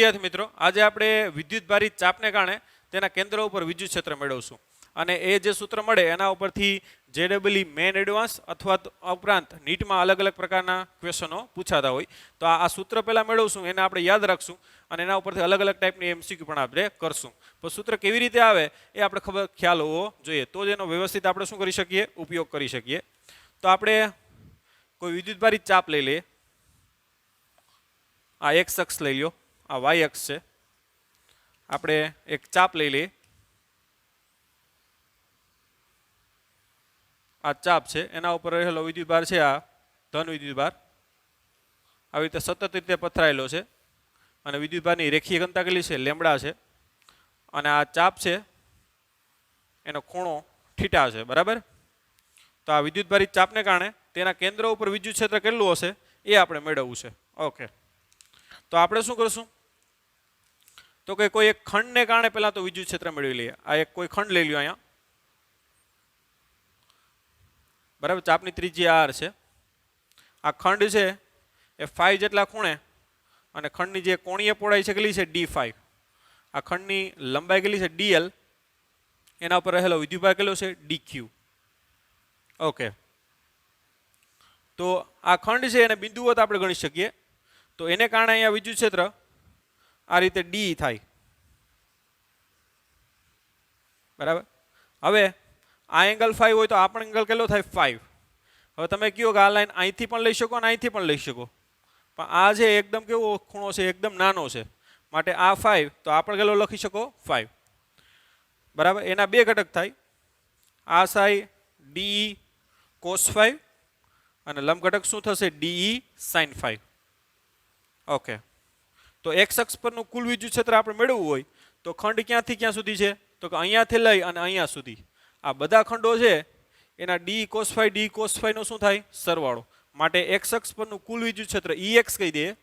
વિદ્યાર્થી મિત્રો, આજે આપણે વિદ્યુતભારિત ચાપને કારણે તેના કેન્દ્ર ઉપર વિદ્યુત ક્ષેત્ર મેળવશું અને એ જે સૂત્ર મળે એના ઉપરથી JEE મેન એડવાન્સ અથવા ઉપરાંત નીટમાં અલગ અલગ પ્રકારના ક્વેશ્ચનો પૂછાતા હોય તો આ સૂત્ર પહેલા મેળવશું, એને આપણે યાદ રાખશું અને એના ઉપરથી અલગ અલગ ટાઈપની MCQ પણ આપણે કરશું. તો સૂત્ર કેવી રીતે આવે એ આપણે ખ્યાલ હોવો જોઈએ, તો જ એનો વ્યવસ્થિત આપણે શું કરી શકીએ, ઉપયોગ કરી શકીએ. તો આપણે કોઈ વિદ્યુતભારિત ચાપ લઈ લઈએ. આ x અક્ષ લઈ લો, આ y અક્ષ છે. આપણે એક ચાપ લઈ લઈએ. આ ચાપ છે, એના ઉપર રહેલો વિદ્યુતભાર છે આ ધન વિદ્યુતભાર. આવી રીતે સતત રીતે પથરાયેલો છે અને વિદ્યુતભારની રેખીય ઘનતા કેટલી છે, લેમ્બડા છે. અને આ ચાપ છે એનો ખૂણો થીટા છે, બરાબર. તો આ વિદ્યુતભારિત ચાપને કારણે તેના કેન્દ્ર ઉપર વિદ્યુત ક્ષેત્ર કેટલું હશે એ આપણે મેળવવું છે. ઓકે, તો આપણે શું કરશું, તો કે કોઈ એક ખંડને કારણે પહેલા તો વિદ્યુત ક્ષેત્ર મેળવી લઈએ. આ એક કોઈ ખંડ લઈ લ્યો અહીંયા, બરાબર. ચાપની ત્રિજ્યા r છે. આ ખંડ છે એ phi જેટલા ખૂણે અને ખંડની જે કોણીય પહોળાઈ છે કેટલી છે, d5. આ ખંડની લંબાઈ કેટલી છે, dl. એના ઉપર રહેલો વિદ્યુતભાર કેટલો છે, dq. ઓકે, તો આ ખંડ છે એને બિંદુવત આપણે ગણી શકીએ. તો એને કારણે અહીંયા વિદ્યુત ક્ષેત્ર આ રીતે d થાય, બરાબર. હવે આ એંગલ 5 હોય તો આ પણ એંગલ કેટલો થાય, 5. હવે તમે કહો કે આ લાઈન અહીંથી પણ લઈ શકો અને અહીંથી પણ લઈ શકો, પણ આ જે એકદમ કેવો ખૂણો છે, એકદમ નાનો છે, માટે આ 5 તો આ પણ કેટલો લખી શકો, 5, બરાબર. એના બે ઘટક થાય, આ સાઈ DE cos 5 અને લંબ ઘટક શું થશે, DE sin 5. ઓકે, તો x અક્ષ પરનું કુલ વિદ્યુત ક્ષેત્ર આપણે મેળવવું હોય તો ખંડ ક્યાંથી ક્યાં સુધી છે, તો કે અહીંયાથી લઈ અને અહીંયા સુધી આ બધા ખંડો છે એના d cos 5 નો શું થાય, સરવાળો. માટે x અક્ષ પરનું કુલ વિદ્યુત ક્ષેત્ર Ex કહી દઈએ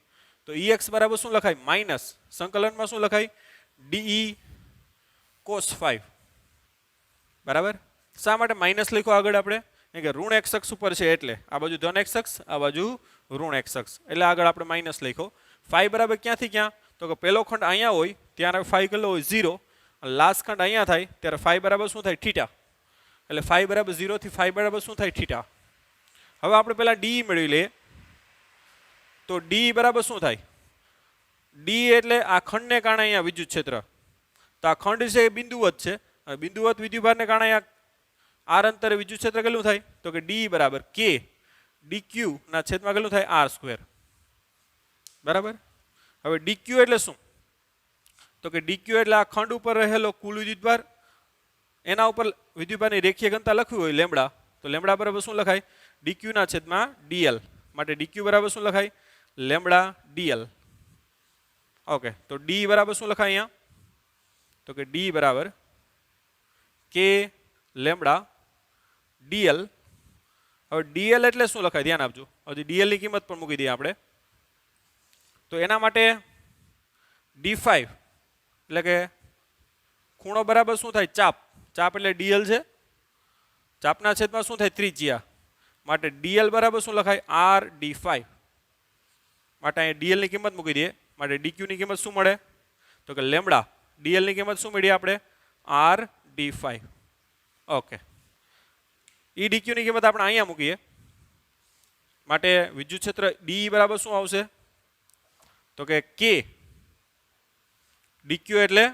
તો Ex બરાબર શું લખાય, માઇનસ સંકલનમાં શું લખાય, DE cos 5, બરાબર. શા માટે માઇનસ લખ્યો આગળ આપણે, કે ઋણ x અક્ષ ઉપર છે એટલે આ બાજુ ધન x અક્ષ, આ બાજુ ઋણ x અક્ષ, એટલે આગળ આપણે માઇનસ લખ્યો. 5 બરાબર ક્યાંથી ક્યાં, તો કે પહેલો ખંડ અહીંયા હોય ત્યારે 5 કેટલો હોય, 0. લાસ્ટ ખંડ અહીંયા થાય ત્યારે 5 બરાબર શું થાય, થીટા. એટલે 5 બરાબર 0 થી 5 બરાબર શું થાય, થીટા. હવે આપણે પહેલા d મેળવી લઈએ. તો d બરાબર શું થાય, d એટલે આ ખંડને કારણે અહીંયા વિદ્યુત ક્ષેત્ર. તો આ ખંડ છે એ બિંદુવત છે, બિંદુવત વિદ્યુતભારને કારણે અહીંયા r અંતરે વિદ્યુત ક્ષેત્ર કેટલું થાય, તો કે d બરાબર k dq ના છેદમાં કેટલું થાય, r², બરાબર. હવે dq એટલે શું, તો કે dq એટલે આ ખંડ ઉપર રહેલો કુલ વિદ્યુતભાર, એના ઉપર વિદ્યુતભારની રેખીય ઘનતા લખવી હોય લેમ્બડા, તો લેમ્બડા બરાબર શું લખાય, dq ના છેદમાં dl. માટે dq બરાબર શું લખાય, લેમ્બડા dl. ઓકે, તો d બરાબર શું લખાય અહીંયા, તો કે d બરાબર k લેમ્બડા dl. હવે dl એટલે શું લખાય, ધ્યાન આપજો, હજી dl ની કિંમત પણ મૂકી દઈએ આપણે. તો એના માટે d5 એટલે કે ખૂણો બરાબર શું થાય, ચાપ. ચાપ એટલે dl છે, ચાપના છેદમાં શું થાય, ત્રિજ્યા. માટે dl બરાબર શું લખાય, r d5. માટે અહીં dl ની કિંમત મૂકી દઈએ. માટે dq ની કિંમત શું મળે, તો કે લેમ્બડા. dl ની કિંમત શું મળી આપણે, r d5. Okay, e dq ની કિંમત આપણે અહીંયા મૂકીએ. માટે વિદ્યુત ક્ષેત્ર d બરાબર શું આવશે, તો કે k dq એટલે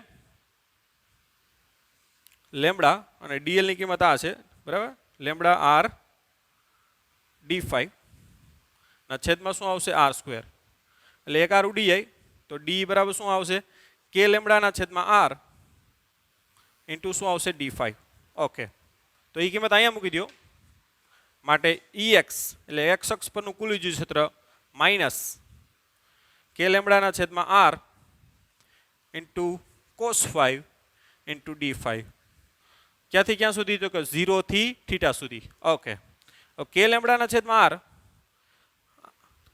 લેમ્બડા અને dl ની કિંમત આ છે, બરાબર, લેમ્બડા r d5 ના છેદમાં શું આવશે, r². એટલે એક r ઉડી જાય તો d બરાબર શું આવશે, k લેમ્બડા ના છેદમાં r ઇન્ટુ શું આવશે, d5. ઓકે, તો એ કિંમત અહીંયા મૂકી દો. માટે Ex એટલે x અક્ષ પરનું કુલ વિદ્યુત ક્ષેત્ર માઇનસ k લેમ્બડાના છેદમાં r into cos 5 into d5. ક્યાંથી ક્યાં સુધી, તો કે 0 થી થીટા સુધી. ઓકે, k લેમ્બડાના છેદમાં r,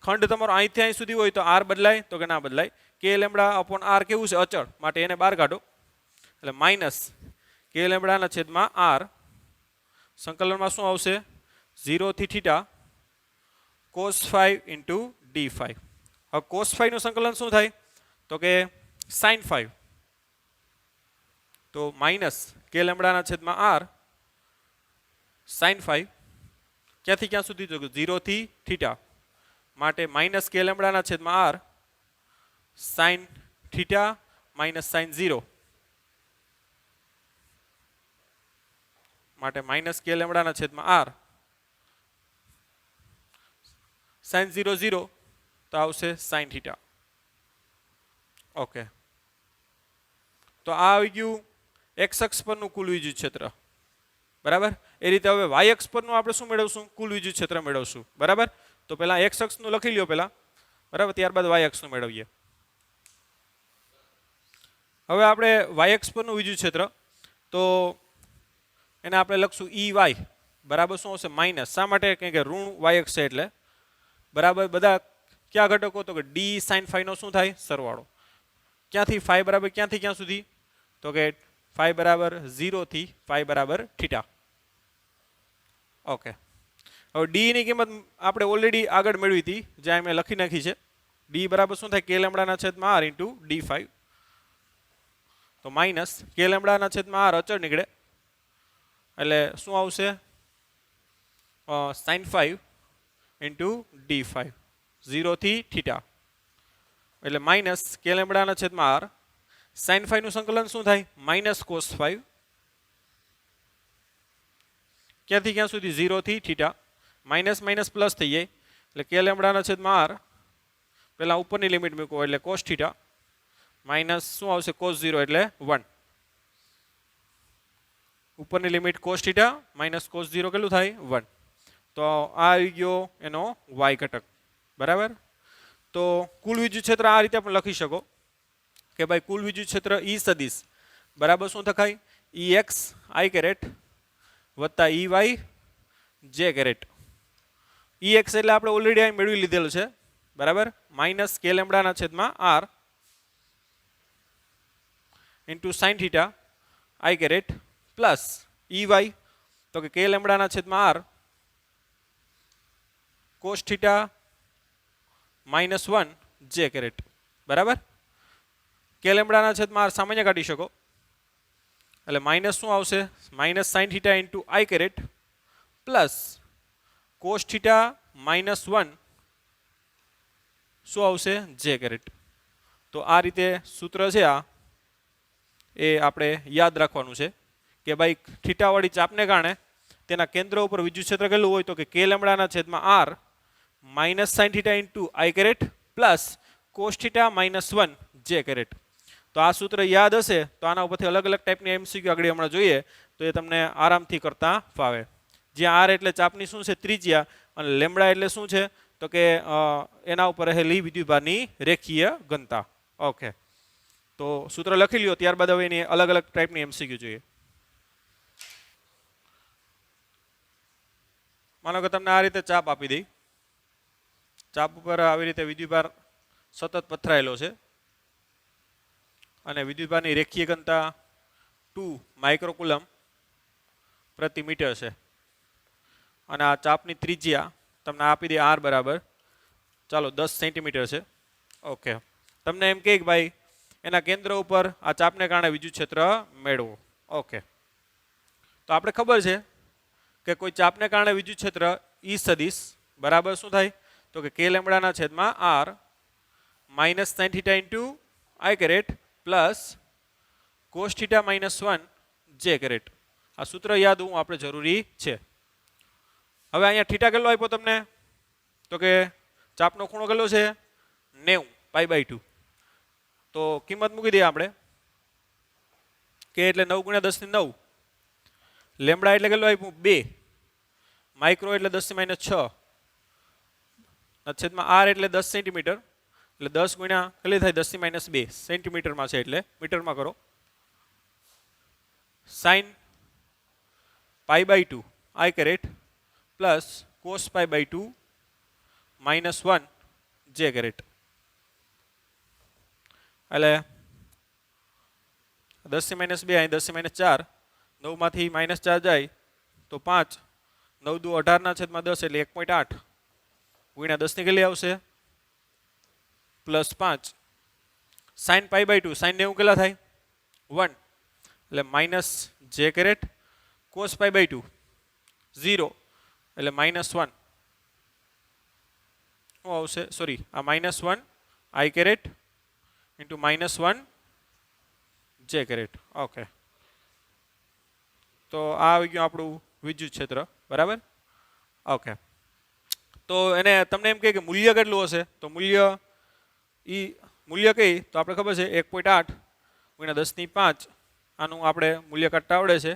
ખંડ તમારો અહીંથી અહીં સુધી હોય તો r બદલાય, તો કે ના બદલાય. k લેમ્બડા અપોન r કેવું છે, અચળ, માટે એને બહાર કાઢો. એટલે માઇનસ k લેમ્બડાના છેદમાં r સંકલનમાં શું આવશે, 0 થી થીટા cos 5 ઇન્ટુ d5. હવે cos 5 નું સંકલન શું થાય, તો કે સાઇન 5 તો માઇનસ કે લેમડાના છેદમાં આર સાઇન 5 ક્યાંથી ક્યાં સુધી તો 0 થી થીટા માટે માઇનસ કે લેમડાના છેદમાં R sine theta minus sine 0 માટે માઇનસ કે લેમડાના છેદમાં આર સાઇન 0 0 તો આવશે સાઇન થીટા. ઓકે, તો આ આવી ગયું એક્સ અક્ષ પરનું કુલ વિદ્યુત ક્ષેત્ર. બરાબર, એ રીતે હવે વાય અક્ષ પરનું આપણે શું મેળવશું? કુલ વિદ્યુત ક્ષેત્ર મેળવશું. બરાબર, તો પહેલા એક્સ અક્ષનું લખી લ્યો પહેલા. બરાબર, ત્યારબાદ વાય અક્ષનું મેળવીએ. હવે આપણે વાય અક્ષ પરનું વિદ્યુત ક્ષેત્ર તો એને આપણે લખશું ઈ વાય બરાબર શું હશે? માઇનસ. શા માટે? કે ઋણ વાય અક્ષ છે એટલે. બરાબર, બધા કયા ઘટકો? તો કે ડી સાઇન 5 નો શું થાય? સરવાળો. ક્યાંથી 5 બરાબર ક્યાંથી ક્યાં સુધી? તો કે 5 બરાબર 0 થી 5 બરાબર થીટા. ઓકે, હવે ડી ની કિંમત આપણે ઓલરેડી આગળ મેળવી હતી, જ્યાં મેં લખી નાખી છે. ડી બરાબર શું થાય? કે લેમડાના છેદમાં આર ઇન્ટુ ડી 5. તો માઇનસ કે લેમડાના છેદમાં આર અચળ નીકળે એટલે શું આવશે? સાઇન 5 ઇન્ટુ ડી 5 0 થી થીટા એટલે માઇનસ કે લેમડાના છેદમાં આર સાઇન 5 નું સંકલન શું થાય? માઇનસ કોસ 5 ક્યાંથી ક્યાં સુધી? 0 થી થીટા. માઇનસ માઇનસ પ્લસ થઈ જાય એટલે કે લેમડાના છેદમાં આર પહેલા ઉપરની લિમિટ મૂકો એટલે કોસ થીટા માઇનસ શું આવશે? કોસ 0 એટલે 1. ઉપરની limit cos theta minus cos 0 કેટલું થાય? 1. તો આ આવી ગયો એનો વાય ઘટક. બરાબર, તો કુલ વિદ્યુત ક્ષેત્ર આ રીતે પણ લખી શકો કે ભાઈ કુલ વિદ્યુત ક્ષેત્ર ઈ સદિશ બરાબર શું લખાય? ઈ એક્સ આઈ કેરેટ વત્તા ઈ વાય જે કેરેટ. ઈ એક્સ એટલે આપણે ઓલરેડી અહીં મેળવી લીધેલું છે. બરાબર, માઇનસ કે લેમડાના છેદમાં R into sine theta I caret plus E Y તો કે લેમડાના છેદમાં R cos theta minus 1 J caret. બરાબર, કે લેમડાના છેદમાં આર સામાન્ય કાઢી શકો એટલે માઇનસ શું આવશે? Minus sine theta into I caret plus cos theta minus 1 શું આવશે? જે કેરેટ. તો આ રીતે સૂત્ર છે આ એ આપણે યાદ રાખવાનું છે કે ભાઈ થીટાવાળી ચાપને કારણે તેના કેન્દ્ર ઉપર વિદ્યુત ક્ષેત્ર કેટલું હોય? તો કે લેમડાના છેદમાં R minus sine theta into I caret plus cos theta minus 1 J caret. તો આ સૂત્ર યાદ હશે તો આના ઉપરથી અલગ અલગ ટાઈપની એમસીક્યુ આગળ હમણાં જોઈએ તો એ તમને આરામથી કરતા ફાવે. જ્યાં આર એટલે ચાપની શું છે? ત્રિજ્યા, અને લેમડા એટલે શું છે? તો કે એના ઉપર રહેલી વિદ્યુતભારની રેખીય ઘનતા. ઓકે, તો સૂત્ર લખી લ્યો, ત્યારબાદ હવે એની અલગ અલગ ટાઈપની એમસીક્યુ જોઈએ. માનો કે તમને આ રીતે ચાપ આપી દઈ, ચાપ ઉપર આવી રીતે વિદ્યુતભાર સતત પથરાયેલો છે અને વિદ્યુતભારની રેખીય ઘનતા 2 માઇક્રોકુલમ પ્રતિ મીટર છે અને આ ચાપની ત્રિજ્યા તમને આપી દે આર બરાબર ચાલો 10 સેન્ટીમીટર છે. ઓકે, તમને એમ કે ભાઈ એના કેન્દ્ર ઉપર આ ચાપને કારણે વિદ્યુત ક્ષેત્ર મેળવો. ઓકે, તો આપણે ખબર છે કે કોઈ ચાપને કારણે વિદ્યુત ક્ષેત્ર ઈ સદિશ બરાબર શું થાય? તો કે લેમડાના છેદમાં R minus sine theta into I caret plus cos theta minus 1 J caret. આ સૂત્ર યાદ હોવું આપણે જરૂરી છે. હવે અહીંયા થીટા કેટલો આપ્યો તમને? તો કે ચાપનો ખૂણો કેટલો છે? 90 π/2. તો કિંમત મૂકી દઈએ આપણે કે એટલે 9 × 10⁹. લેમડા એટલે કેટલો આપ્યું? 2. માઇક્રો એટલે 10⁻⁶. છેદમાં આર એટલે 10 સેન્ટીમીટર એટલે 10 ગુણ્યા કેટલી થાય? 10⁻2 સેન્ટીમીટરમાં છે એટલે મીટરમાં કરો. સાઇન π/2 આઈ caret plus cos π/2 minus 1 J caret. એટલે 10⁻2 અહીં 10⁻4 9 માંથી -4 જાય તો 5 9 દુ 18/10 એટલે 1.8 ગુણ્યા 10 ની કેટલી આવશે? +5 સાઇન પાઈ બાય 2 સાઇન 90 કેટલા થાય 1 એટલે માઇનસ જે કેરેટ કોસ પાઈ બાય 2 0 એટલે માઇનસ 1 શું આવશે સોરી આ માઇનસ 1 આઈ caret into minus 1 J caret okay તો આ આવી ગયું આપણું વિદ્યુત ક્ષેત્ર બરાબર ઓકે તો એને તમને એમ કહે કે મૂલ્ય કેટલું હશે તો મૂલ્ય કઈ તો આપણે ખબર છે 1.8 ગુણ્યા 10 ની 5 આનું આપણે મૂલ્ય કાઢતા આવડે છે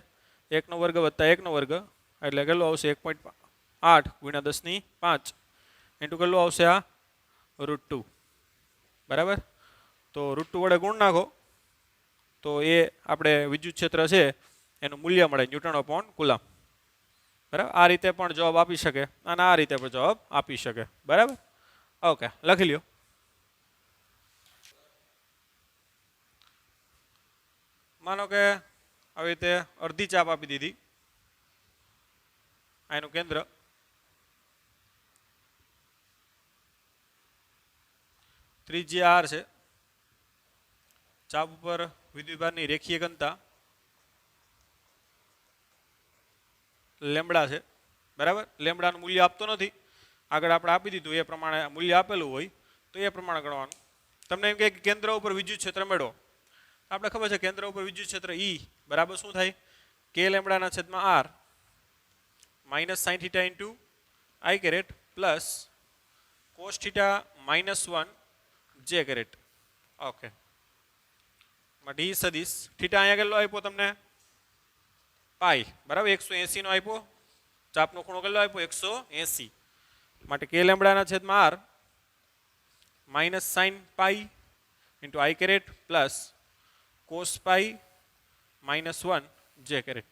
1 નો વર્ગ વત્તા 1 નો વર્ગ એટલે કેટલું આવશે 1.8 ગુણ્યા 10 ની 5 ઇન્ટુ કેટલું આવશે આ √2 બરાબર તો √2 વડે ગુણ નાખો તો એ આપણે વિદ્યુત ક્ષેત્ર છે એનું મૂલ્ય મળે ન્યૂટન અપોન કુલમ બરાબર આ રીતે પણ જવાબ આપી શકે અને આ રીતે પણ જવાબ આપી શકે બરાબર ઓકે લખી લ્યો માનો કે આવી રીતે અડધી ચાપ આપી દીધી આનું કેન્દ્ર ત્રિજ્યા r છે ચાપ ઉપર વિદ્યુતભારની રેખીય ઘનતા લેમ્બડા છે બરાબર લેમ્બડાનું મૂલ્ય આપતો નથી આગળ આપણે આપી દીધું એ પ્રમાણે મૂલ્ય આપેલું હોય તો એ પ્રમાણે ગણવાનું તમને એમ કહે કે કેન્દ્ર ઉપર વિદ્યુત ક્ષેત્ર મેળવો આપણે ખબર છે કેન્દ્ર ઉપર વિદ્યુત ક્ષેત્ર E બરાબર શું થાય કે લેમ્બડાના છેદમાં r minus sine theta into I caret plus cos theta minus 1 J caret okay માટે E સદિશ થીટા અહીંયા કેટલો આપ્યો તમને પાઈ બરાબર 180 નો આપ્યો ચાપનો ખૂણો કેટલો આપ્યો 180 માટે કે લેમ્બડાના છેદમાં r minus sine pi into I caret plus cos pi minus 1 J caret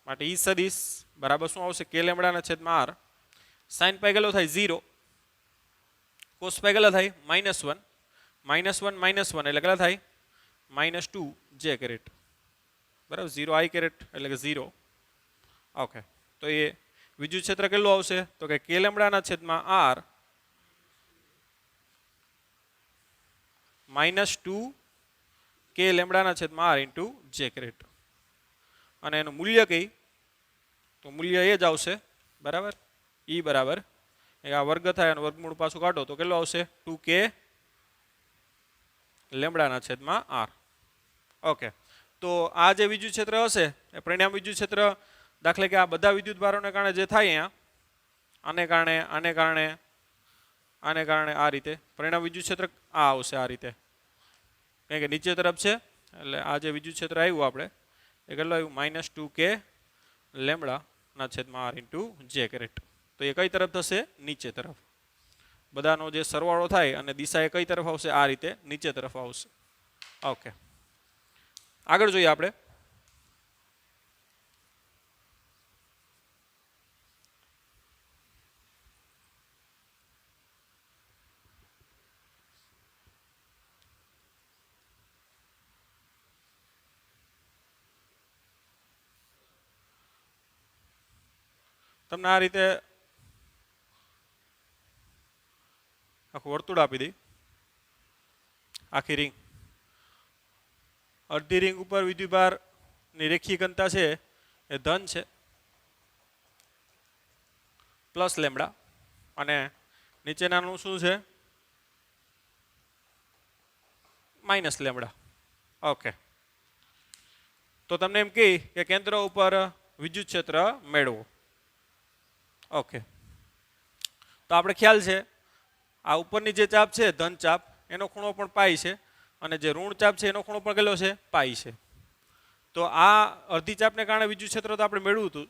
માટે E સદિશ બરાબર શું આવશે કે લેમ્બડાના છેદમાં r સાઇન પાઈ કેટલો થાય 0 કોસ પાઈ કેટલા થાય -1 એટલે કેટલા થાય -2 જે કેરેટ બરાબર 0 આઈ કેરેટ એટલે કે 0 ઓકે તો એ વિદ્યુત ક્ષેત્ર કેટલું આવશે તો કે કે લેમ્બડાના છેદમાં r -2 કે લેમ્બડાના છેદમાં r ઇન્ટુ જે કેરેટ અને એનું મૂલ્ય કઈ તો મૂલ્ય એ જ આવશે બરાબર E બરાબર આ વર્ગ થાય અને વર્ગમૂળ પાછું કાઢો તો કેટલું આવશે 2k લેમ્બડાના છેદમાં r ઓકે તો આ જે વિદ્યુત ક્ષેત્ર હશે એ પરિણામ વિદ્યુત ક્ષેત્ર દાખલા કે આ બધા વિદ્યુત ભારોને કારણે જે થાય અહીંયા આને કારણે આ રીતે પરિણામ વિદ્યુત ક્ષેત્ર આ આવશે આ રીતે કારણ કે નીચે તરફ છે એટલે આ જે વિદ્યુત ક્ષેત્ર આવ્યું આપણે એ કેટલું આવ્યું -2k લેમ્બડાના છેદમાં r ઇન્ટુ જે કેરેટ તો એ કઈ તરફ થશે નીચે તરફ બધાનો જે સરવાળો થાય અને દિશા એ કઈ તરફ આવશે આ રીતે નીચે તરફ આવશે ઓકે આગળ જોઈએ આપણે તમને આ રીતે આખું વર્તુળ આપી દઈ આખી રિંગ અડધી રિંગ ઉપર વિદ્યુતભારની રેખીય ઘનતા છે એ ધન છે પ્લસ લેમ્બડા અને નીચેનાનું શું છે માઇનસ લેમ્બડા ઓકે તો તમને એમ કહે કે કેન્દ્ર ઉપર વિદ્યુત ક્ષેત્ર મેળવો ઓકે તો આપણે ખ્યાલ છે આ ઉપરની જે ચાપ છે ધન ચાપ એનો ખૂણો પણ પાઈ છે અને જે ઋણ ચાપ છે એનો ખૂણો પણ કેટલો છે પાઈ છે તો આ અડધી ચાપને કારણે વિદ્યુત ક્ષેત્ર તો આપણે મેળવ્યું હતું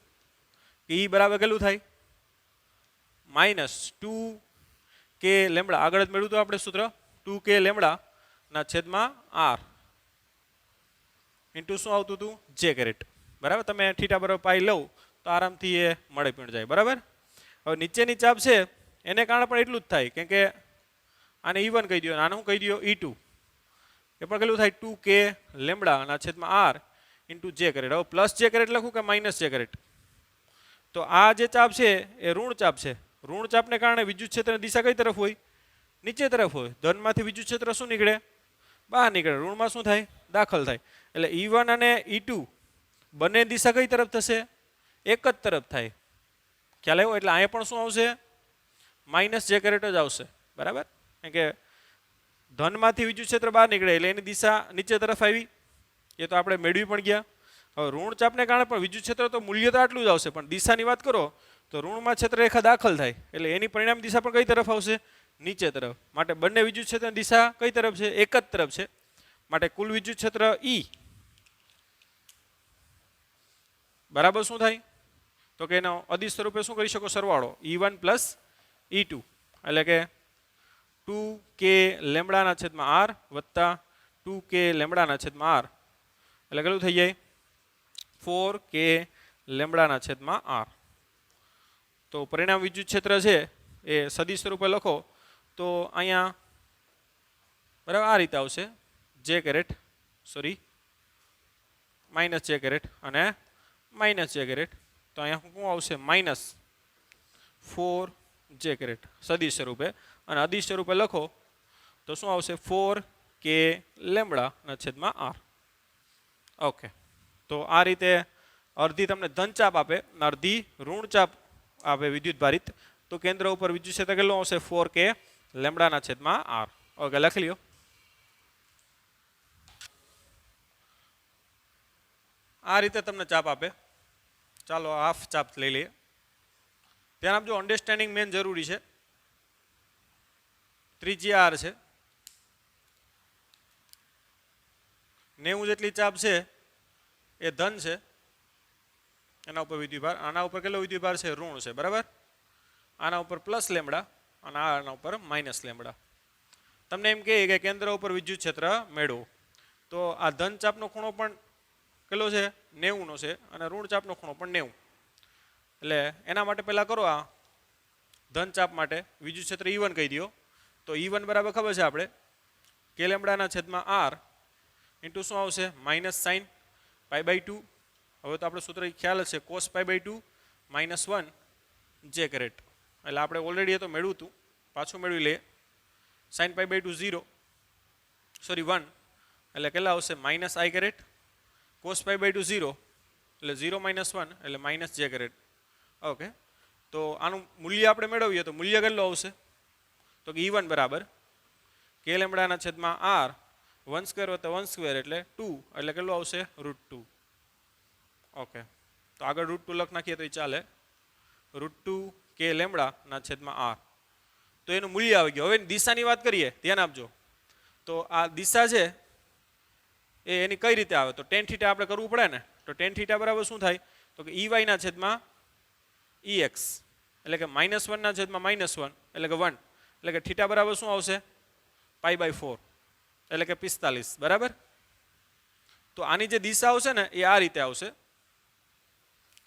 કે E બરાબર કેટલું થાય -2k લેમ્બડા આગળ જ મેળવ્યું હતું આપણે સૂત્ર 2k લેમ્બડાના છેદમાં r ઇન્ટુ શું આવતું હતું જે કેરેટ બરાબર તમે થીટા બરાબર પાઈ લો તો આરામથી એ મળે પણ જાય બરાબર હવે નીચેની ચાપ છે એને કારણે પણ એટલું જ થાય કેમ કે આને E1 કહી દો આને હું કહી દો E2 એ પણ કેટલું થાય 2k લેમ્બડાના છેદમાં r ઇન્ટુ જે કેરેટ હવે પ્લસ જે કેરેટ લખું કે માઇનસ જે કેરેટ તો આ જે ચાપ છે એ ઋણ ચાપ છે ઋણ ચાપને કારણે વિદ્યુત ક્ષેત્રની દિશા કઈ તરફ હોય નીચે તરફ હોય, ધનમાંથી વિદ્યુત ક્ષેત્ર શું નીકળે? બહાર નીકળે. ઋણમાં શું થાય? દાખલ થાય. એટલે E1 અને E2 બંને દિશા કઈ તરફ થશે? એક જ તરફ થાય. ખ્યાલ આવ્યો? એટલે અહીંયા પણ શું આવશે? માઇનસ જે કેરેટ જ આવશે. બરાબર? કારણ કે ધનમાંથી વિદ્યુત ક્ષેત્ર બહાર નીકળે એટલે એની દિશા નીચે તરફ આવી. એ તો આપણે મેળવી પણ ગયા. હવે ઋણ ચાપને કારણે પણ વિદ્યુત ક્ષેત્ર તો મૂલ્ય તો આટલું જ આવશે, પણ દિશાની વાત કરો તો ઋણમાં ક્ષેત્રરેખા દાખલ થાય એટલે એની પરિણામ દિશા પણ કઈ તરફ આવશે? નીચે તરફ. માટે બંને વિદ્યુત ક્ષેત્રની દિશા કઈ તરફ છે? એક જ તરફ છે. માટે કુલ વિદ્યુત ક્ષેત્ર E બરાબર શું થાય? તો કે એનો અદિશ સ્વરૂપે શું કરી શકો? સરવાળો E1 પ્લસ E2 એટલે કે 2k લેમ્બડાના છેદમાં r વત્તા 2k લેમ્બડાના છેદમાં r એટલે કેટલું થઈ જાય? 4k લેમ્બડાના છેદમાં r. તો પરિણામ વિદ્યુત ક્ષેત્ર છે એ સદિશ સ્વરૂપે લખો તો અહીંયા બરાબર આ રીતે આવશે જે કેરેટ માઇનસ જે કેરેટ અને માઇનસ જે કેરેટ. તો અહીંયા શું આવશે? માઇનસ 4 જે કેરેટ સદિશ સ્વરૂપે. અને અદિશ સ્વરૂપે લખો તો શું આવશે? 4k લેમ્બડાના છેદમાં r. ઓકે. તો આ રીતે અડધી તમને ધન ચાપ આપે અને અડધી ઋણ ચાપ આપે વિદ્યુત ભારિત, તો કેન્દ્ર ઉપર વિદ્યુત ક્ષેત્ર કેટલું આવશે? 4k લેમ્બડાના છેદમાં r. ઓકે, લખી લ્યો. આ રીતે તમને ચાપ આપે. ચાલો હાફ ચાપ લઈ લઈએ. ધ્યાન આપજો, અન્ડરસ્ટેન્ડિંગ મેન જરૂરી છે. ત્રિજ્યા r છે, 90 જેટલી ચાપ છે એ ધન છે, એના ઉપર વિદ્યુતભાર. આના ઉપર કેટલો વિદ્યુતભાર છે? ઋણ છે. બરાબર? આના ઉપર પ્લસ લેમ્બડા અને આના ઉપર માઇનસ લેમ્બડા. તમને એમ કહે કે કેન્દ્ર ઉપર વિદ્યુત ક્ષેત્ર મેળવો, તો આ ધન ચાપનો ખૂણો પણ કેટલો છે? 90 નો છે અને ઋણ ચાપનો ખૂણો પણ 90. એટલે એના માટે પહેલા કરો આ ધન ચાપ માટે વિદ્યુત ક્ષેત્ર E1 કહી દો. તો E1 બરાબર ખબર છે આપણે k લેમ્બડાના છેદમાં r ઇન્ટુ શું આવશે? Minus sine π/2. હવે તો આપણે સૂત્ર ખ્યાલ છે cos π/2 માઇનસ 1 જે કેરેટ. એટલે આપણે ઓલરેડી એ તો મેળવ્યું હતું, પાછું મેળવી લઈએ. સાઇન π/2 0 1 એટલે કેટલા આવશે? Minus i caret. cos π/2 0 એટલે 0 માઇનસ 1 એટલે માઇનસ જે કેરેટ. ઓકે. તો આનું મૂલ્ય આપણે મેળવીએ તો મૂલ્ય કેટલું આવશે? તો કે E1 બરાબર k લેમ્બડાના છેદમાં r 1 સ્ક્વેર વત્તા 1 સ્ક્વેર એટલે 2 એટલે કેટલું આવશે? √2. ઓકે. તો આગળ √2 લખ નાખીએ તો એ ચાલે. √2k લેમ્બડાના છેદમાં r. તો એનું મૂલ્ય આવી ગયું. હવે દિશાની વાત કરીએ, ધ્યાન આપજો. તો આ દિશા છે એ એની કઈ રીતે આવે? તો tan θ આપણે કરવું પડે ને. તો tan θ બરાબર શું થાય? તો કે EY ના છેદમાં EX એટલે કે -1 ના છેદમાં -1 એટલે કે 1 એટલે કે θ બરાબર શું આવશે? π/4 એટલે કે 45. બરાબર? તો આની જે દિશા આવશે ને એ આ રીતે આવશે.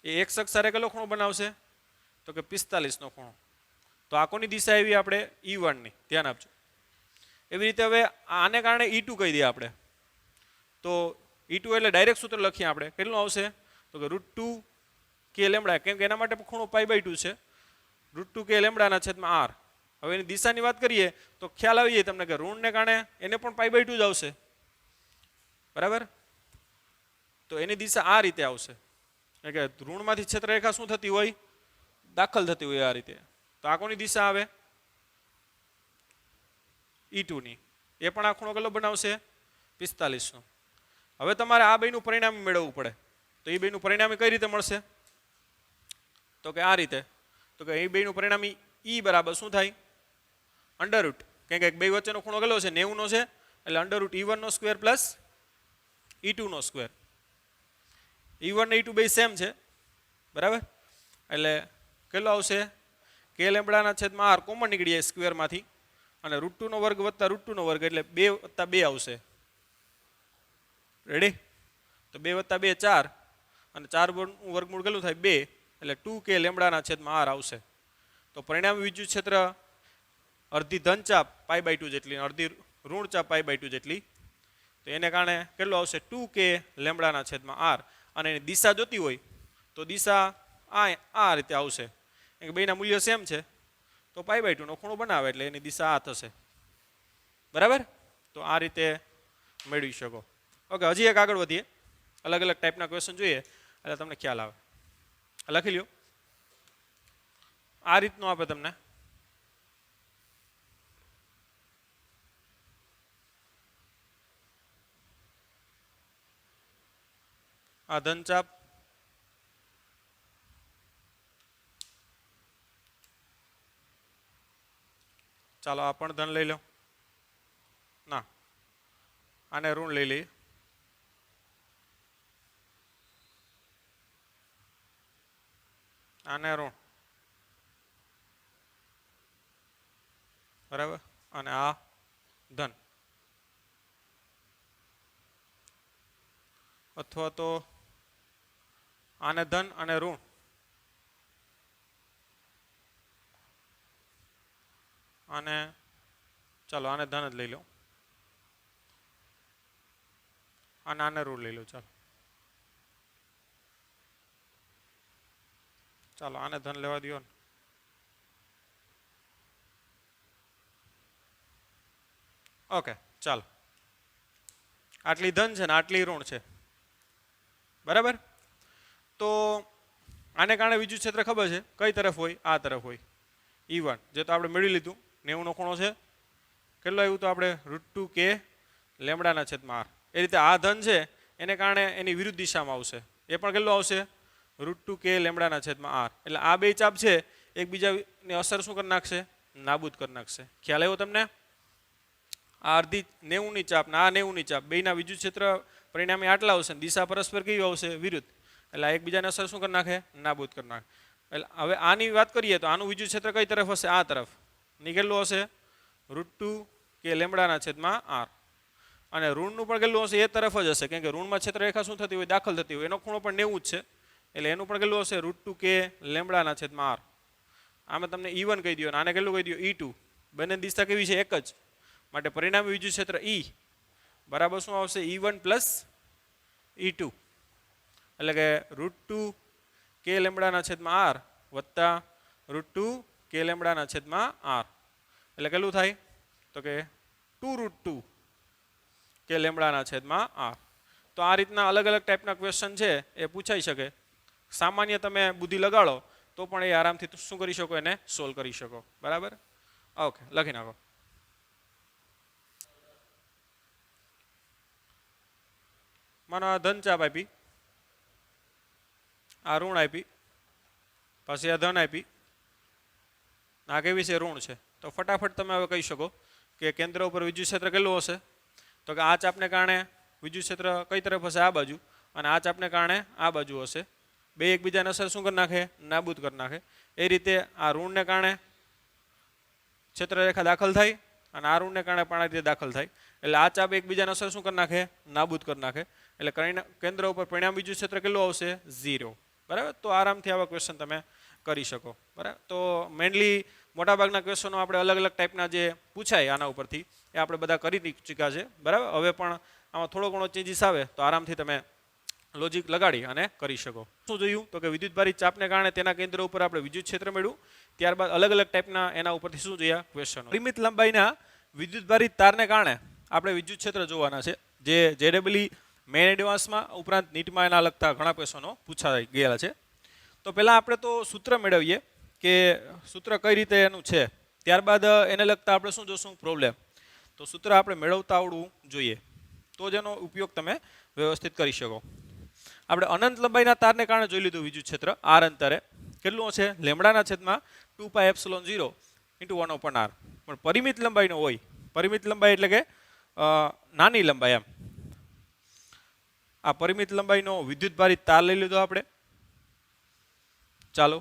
એ x અક્ષ સાથે કેટલો ખૂણો બનાવશે? તો કે 45 નો ખૂણો. તો આ કોની દિશા આવી? આપણે E1 ની. ધ્યાન આપજો. એવી રીતે હવે આને કારણે E2 કહી દઈએ આપણે. તો E2 એટલે ડાયરેક્ટ સૂત્ર લખીએ આપણે. કેટલું આવશે? તો કે √2k લેમ્બડા, કેમ કે એના માટે ખૂણો π/2 છે. √2k લેમ્બડાના છેદમાં r. હવે એની દિશાની વાત કરીએ તો ખ્યાલ આવી જાય તમને કે ઋણને કારણે એને પણ π/2 જ આવશે. બરાબર? તો એની દિશા આ રીતે આવશે. એટલે કે ઋણમાંથી ક્ષેત્રરેખા શું થતી હોય? દાખલ થતી હોય આ રીતે. તો આ કોની દિશા આવે? E2 ની. એ પણ આ ખૂણો કેટલો બનાવશે? 45 નો. હવે તમારે આ બેનું પરિણામ મેળવવું પડે. તો એ બેનું પરિણામ કઈ રીતે મળશે? તો કે આ રીતે. તો કે એ બેનું પરિણામ E બરાબર શું થાય? અંડર √ કેમ કે બે વચ્ચેનો ખૂણો કેટલો છે? 90 નો છે. એટલે અંડર √ E1 નો સ્ક્વેર પ્લસ E2 નો સ્ક્વેર. E1 ને E2 બે સેમ છે. બરાબર? એટલે કેટલો આવશે? k લેમ્બડાના છેદમાં r કોમન નીકળી જાય સ્ક્વેરમાંથી અને √2 નો વર્ગ વત્તા √2 નો વર્ગ એટલે 2 વત્તા 2 આવશે. રેડી? તો 2 વત્તા 2 4 અને 4 વર્ગમૂળ કેટલું થાય? 2 એટલે 2k લેમ્બડાના છેદમાં r આવશે. તો પરિણામી વિદ્યુત ક્ષેત્ર અડધી ધન ચાપ π/2 જેટલી અડધી ઋણ ચાપ π/2 જેટલી. તો એને કારણે કેટલું આવશે? 2k લેમ્બડાના છેદમાં r. અને એની દિશા જોતી હોય તો દિશા આ રીતે આવશે. બેના મૂલ્ય સેમ છે તો π/2 નો ખૂણો બનાવે એટલે એની દિશા આ થશે. બરાબર, તો આ રીતે મેળવી શકો. ઓકે, હજી એક આગળ વધીએ, અલગ અલગ ટાઈપના ક્વેશ્ચન જોઈએ એટલે તમને ખ્યાલ આવે. લખી લ્યો, આ રીતનું આપે તમને. આ ધનચાપ, ચાલો આ પણ ધન લઈ લો, ના આને ઋણ લઈ લઈએ. આને ઋણ, બરાબર, અને આ ધન. અથવા તો આને ધન અને ઋણ, અને ચાલો આને ધન જ લઈ લો, અને આને ઋણ લઈ લો. ચાલો ચાલો આને ધન લેવા દો ને. ઓકે, ચાલો આટલી ધન છે ને આટલી ઋણ છે, બરાબર. તો આને કારણે વિદ્યુત ક્ષેત્ર ખબર છે કઈ તરફ હોય, આ તરફ હોય. E1 જે તો આપણે મેળવી લીધું, 90 નો ખૂણો છે, કેટલો આવ્યું તો આપણે √2k લેમડાના છેદમાં r. એ રીતે આ ધન છે એને કારણે એની વિરુદ્ધ દિશામાં આવશે, એ પણ કેટલું આવશે √2k લેમડાના છેદમાં r. એટલે આ બે ચાપ છે એકબીજાની અસર શું કરી નાખશે, નાબૂદ કરી નાખશે. ખ્યાલ આવ્યો તમને? આ અડધી 90 ની ચાપ ને આ 90 ની ચાપ, બેયના વિદ્યુત ક્ષેત્ર પરિણામે આટલા આવશે, દિશા પરસ્પર કેવી આવશે, વિરુદ્ધ. એટલે આ એકબીજાને અસર શું કરી નાખે, નાબૂદ કરી નાખે. એટલે હવે આની વાત કરીએ તો આનું વિદ્યુત ક્ષેત્ર કઈ તરફ હશે, આ તરફ. ની કેટલું હશે √2k લેમડાના છેદમાં r. અને ઋણનું પણ કેટલું હશે, એ તરફ જ હશે, કેમ કે ઋણમાં ક્ષેત્રરેખા શું થતી હોય, દાખલ થતી હોય, એનો ખૂણો પણ 90 જ છે. એટલે એનું પણ કેટલું હશે √2k લેમડાના છેદમાં r. આમાં તમને E1 કહી દો, આને કેટલું કહી દો E2. બંને દિશા કેવી છે, એક જ. માટે પરિણામી વિદ્યુત ક્ષેત્ર E બરાબર શું આવશે, E1 પ્લસ E2. એટલે કે √2k લેમડાના છેદમાં r વત્તા √2k લેમડાના છેદમાં r. એટલે કેટલું થાય તો કે 2√2k લેમડાના છેદમાં r. તો આ રીતના અલગ અલગ ટાઈપના ક્વેશ્ચન છે એ પૂછાઈ શકે. સામાન્ય તમે બુદ્ધિ લગાડો તો પણ એ આરામથી શું કરી શકો, એને સોલ્વ કરી શકો. બરાબર, ઓકે, લખી નાખો. માનો આ ધન ચાપ આપી, આ ઋણ આપી, પછી આ ધન આપી, આ કેવી છે, ઋણ છે. તો ફટાફટ તમે હવે કહી શકો કે કેન્દ્ર ઉપર વિદ્યુત ક્ષેત્ર કેટલું હશે, તો કે આ ચાપને કારણે વિદ્યુત ક્ષેત્ર કઈ તરફ હશે, આ બાજુ, અને આ ચાપને કારણે આ બાજુ હશે. બે એકબીજાને અસર શું કરી નાખે, નાબૂદ કરી નાખે. એ રીતે આ ઋણને કારણે ક્ષેત્રરેખા દાખલ થાય અને આ ઋણને કારણે પણ આ રીતે દાખલ થાય. એટલે આ ચાપ એકબીજાને અસર શું કરી નાખે, નાબૂદ કરી નાખે. એટલે કેન્દ્ર ઉપર પરિણામ વિદ્યુત ક્ષેત્ર કેટલું આવશે, 0. બરાબર, તો આરામથી આવા ક્વેશ્ચન તમે કરી શકો. બરાબર, તો મેઇનલી મોટાભાગના ક્વેશ્ચનો આપણે અલગ અલગ ટાઈપના જે પૂછાય આના ઉપરથી એ આપણે બધા કરી ચૂક્યા છે. બરાબર, હવે પણ આમાં થોડો ઘણો ચેન્જીસ આવે તો આરામથી તમે લોજિક લગાડી અને કરી શકો. શું જોયું તો કે વિદ્યુતભારિત ચાપને કારણે તેના કેન્દ્ર ઉપર આપણે વિદ્યુત ક્ષેત્ર મેળવ્યું. ત્યારબાદ અલગ અલગ ટાઈપના એના ઉપરથી શું જોયા, ક્વેશ્ચનો. પરિમિત લંબાઈના વિદ્યુતભારિત તારને કારણે આપણે વિદ્યુત ક્ષેત્ર જોવાના છે, જે JEE મેઇન એડવાન્સમાં ઉપરાંત નીટમાં એના લગતા ઘણા ક્વેશ્ચનો પૂછાઈ ગયેલા છે. તો પહેલાં આપણે તો સૂત્ર મેળવીએ કે સૂત્ર કઈ રીતે એનું છે, ત્યારબાદ એને લગતા આપણે શું જોશું, પ્રોબ્લેમ. તો સૂત્ર આપણે મેળવતા આવડવું જોઈએ, તો જ એનો ઉપયોગ તમે વ્યવસ્થિત કરી શકો. આપણે અનંત લંબાઈના તારને કારણે જોઈ લીધું વિદ્યુત ક્ષેત્ર r અંતરે કેટલું છે, લેમડાના છેદમાં 2πε0 × 1/r. પણ પરિમિત લંબાઈનો હોય, પરિમિત લંબાઈ એટલે કે નાની લંબાઈ એમ. આ પરિમિત લંબાઈનો વિદ્યુતભારિત તાર લઈ લીધો આપણે. ચાલો,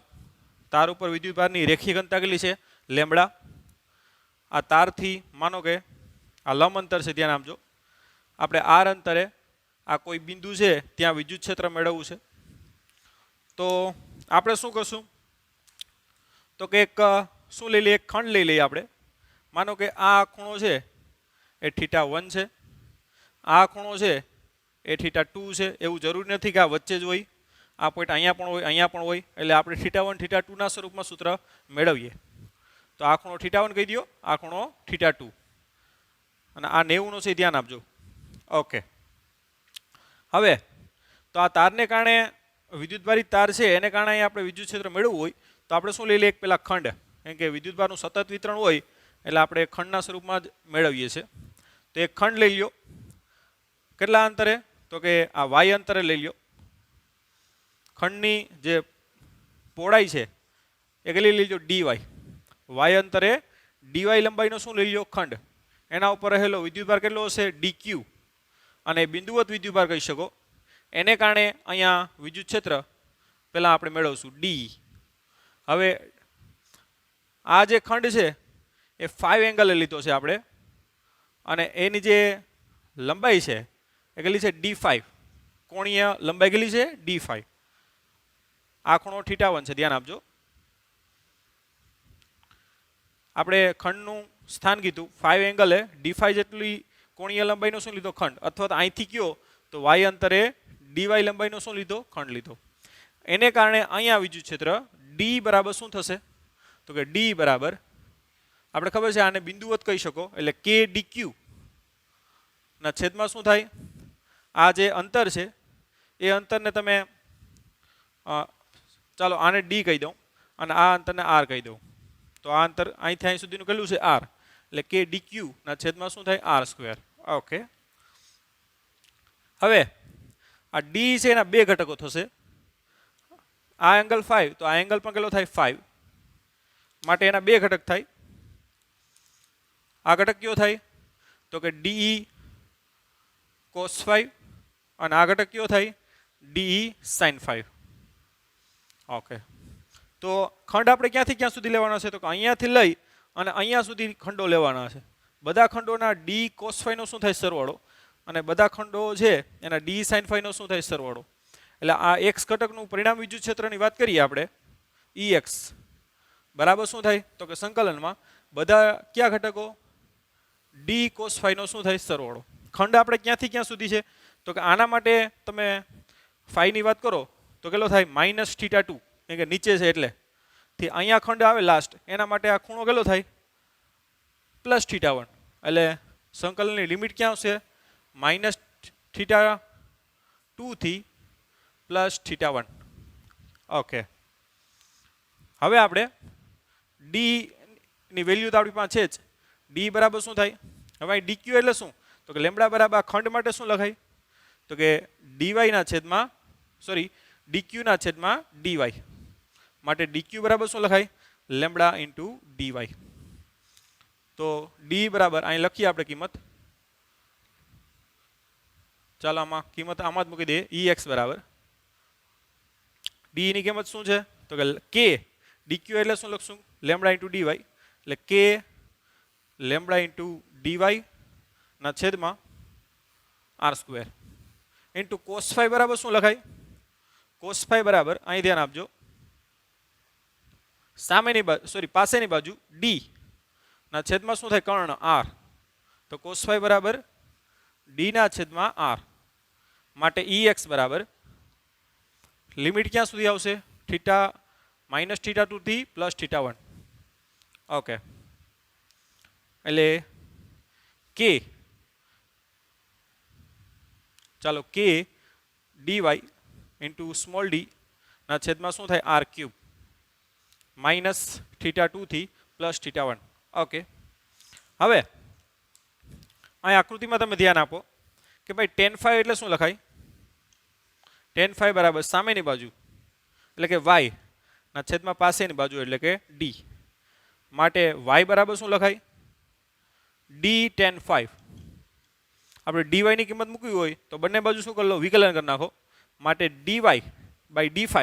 તાર ઉપર વિદ્યુતભારની રેખીય ઘનતા કેટલી છે, લેમડા. આ તારથી માનો કે આ લંબ અંતર છે, ધ્યાન આપજો. આપણે r અંતરે આ કોઈ બિંદુ છે ત્યાં વિદ્યુત ક્ષેત્ર મેળવવું છે. તો આપણે શું કરશું તો કે એક શું લઈ લઈએ, એક ખંડ લઈ લઈએ આપણે. માનો કે આ ખૂણો છે એ θ1 છે, આ ખૂણો છે એ θ2 છે. એવું જરૂરી નથી કે આ વચ્ચે જ હોય, આ પોઈન્ટ અહીંયા પણ હોય, અહીંયા પણ હોય. એટલે આપણે θ1 θ2 ના સ્વરૂપમાં સૂત્ર મેળવીએ. તો આ ખૂણો θ1 કહી દો, આ ખૂણો θ2. અને આ 90 નો છે ધ્યાન આપજો. ઓકે, હવે તો આ તારને કારણે વિદ્યુતભારિત તાર છે એને કારણે અહીં આપણે વિદ્યુત ક્ષેત્ર મેળવવું હોય તો આપણે શું લઈ લઈએ? એક પેલા ખંડ, કેમ કે વિદ્યુતભારનું સતત વિતરણ હોય એટલે આપણે ખંડના સ્વરૂપમાં જ મેળવીએ છીએ. તો એક ખંડ લઈ લ્યો. કેટલા અંતરે? તો કે આ વાય અંતરે લઈ લ્યો. ખંડની જે પહોળાઈ છે એ કેટલી લઈ લો? ડીવાય. વાય અંતરે ડીવાય લંબાઈનો શું લઈ લો? ખંડ. એના ઉપર રહેલો વિદ્યુતભાર કેટલો હશે? ડીક્યુ. અને બિંદુવત વિદ્યુતભાર કહી શકો. એને કારણે અહીંયા વિદ્યુત ક્ષેત્ર પહેલાં આપણે મેળવશું ડી. હવે આ જે ખંડ છે એ 5 એંગલે લીધો છે આપણે, અને એની જે લંબાઈ છે એ કેટલી છે? D5. કોણીય લંબાઈ કેટલી છે? D5. આ ખૂણો θ1 છે, ધ્યાન આપજો. આપણે ખંડનું સ્થાન કીધું 5 એંગલે D5 જેટલી કોણીય લંબાઈનો શું લીધો? ખંડ. અથવા તો અહીંથી કયો તો y અંતરે dy લંબાઈનો શું લીધો? ખંડ લીધો. એને કારણે અહીંયા વિદ્યુત ક્ષેત્ર D બરાબર શું થશે? તો કે D બરાબર આપણે ખબર છે આને બિંદુવત કહી શકો, એટલે k dq ના છેદમાં શું થાય? આ જે અંતર છે એ અંતરને તમે ચાલો આને d કહી દઉં અને આ અંતરને r કહી દઉં. તો આ અંતર અહીંથી અહીં સુધીનું કેટલું છે? r. એટલે k dq ના છેદમાં શું થાય? r². ઓકે, હવે આ d છે એના બે ઘટકો થશે. આ એંગલ 5 તો આ એંગલ પણ કેટલો થાય? 5. માટે એના બે ઘટક થાય. આ ઘટક કયો થાય? તો કે de cos 5 અને આ ઘટક કયો થાય? de sin 5. ઓકે, તો ખંડ આપણે ક્યાંથી ક્યાં સુધી લેવાના છે? તો કે અહીંયાથી લઈ અને અહીંયા સુધી ખંડો લેવાના છે. બધા ખંડોના d cos 5 નો શું થાય? સરવાળો. અને બધા ખંડો છે એના d sin 5 નો શું થાય? સરવાળો. એટલે આ x ઘટકનું પરિણામ વિદ્યુત ક્ષેત્રની વાત કરીએ આપણે, Ex બરાબર શું થાય? તો કે સંકલનમાં બધા કયા ઘટકો? d cos 5 નો શું થાય? સરવાળો. ખંડ આપણે ક્યાંથી ક્યાં સુધી છે? તો કે આના માટે તમે phi ની વાત કરો તો કેટલો થાય? -θ2, કેમ કે નીચે છે એટલે. થી અહીંયા ખંડ આવે લાસ્ટ, એના માટે આ ખૂણો કેટલો થાય? +θ1. એટલે સંકલનની લિમિટ ક્યાં આવશે? -θ2 થી +θ1. ઓકે, હવે આપણે d ની વેલ્યુ તો આપણી પાસે છે જ. d બરાબર શું થાય? હવે dq એટલે શું? તો કે લેમ્બડા બરાબર આ ખંડ માટે શું લખાય? તો કે dy ના છેદમાં dq ના છેદમાં dy. માટે dq બરાબર શું લખાય? Lambda into dy. તો d બરાબર અહીં લખીએ આપણે કિંમત. ચાલો આમાં કિંમત આમાં જ મૂકી દઈએ. Ex બરાબર d ની કિંમત શું છે? તો કે k dq એટલે શું લખશું? Lambda into dy. એટલે k લેમ્બડા ઇન્ટુ dy ના છેદમાં r². ઇન્ટુ cos 5 બરાબર શું લખાય? cos 5 બરાબર અહીં ધ્યાન આપજો, સામેની બાજુ પાસેની બાજુ d ના છેદમાં શું થાય? કર્ણ r. તો cos 5 બરાબર d ના છેદમાં r. માટે Ex બરાબર લિમિટ ક્યાં સુધી આવશે? -θ2 થી +θ1. ઓકે, એટલે k ચાલો k dy into small d ના છેદમાં શું થાય? r cube. -θ2 થી +θ1. ઓકે, હવે અહીં આકૃતિમાં તમે ધ્યાન આપો કે ભાઈ tan phi એટલે શું લખાય? tan phi બરાબર સામેની બાજુ એટલે કે y ના છેદમાં પાસેની બાજુ એટલે કે d. માટે y બરાબર શું લખાય? d tan phi. આપણે dy ની કિંમત મૂકવી હોય તો બંને બાજુ શું કરી લો? વિકલન કરી નાખો. માટે dy બાય d5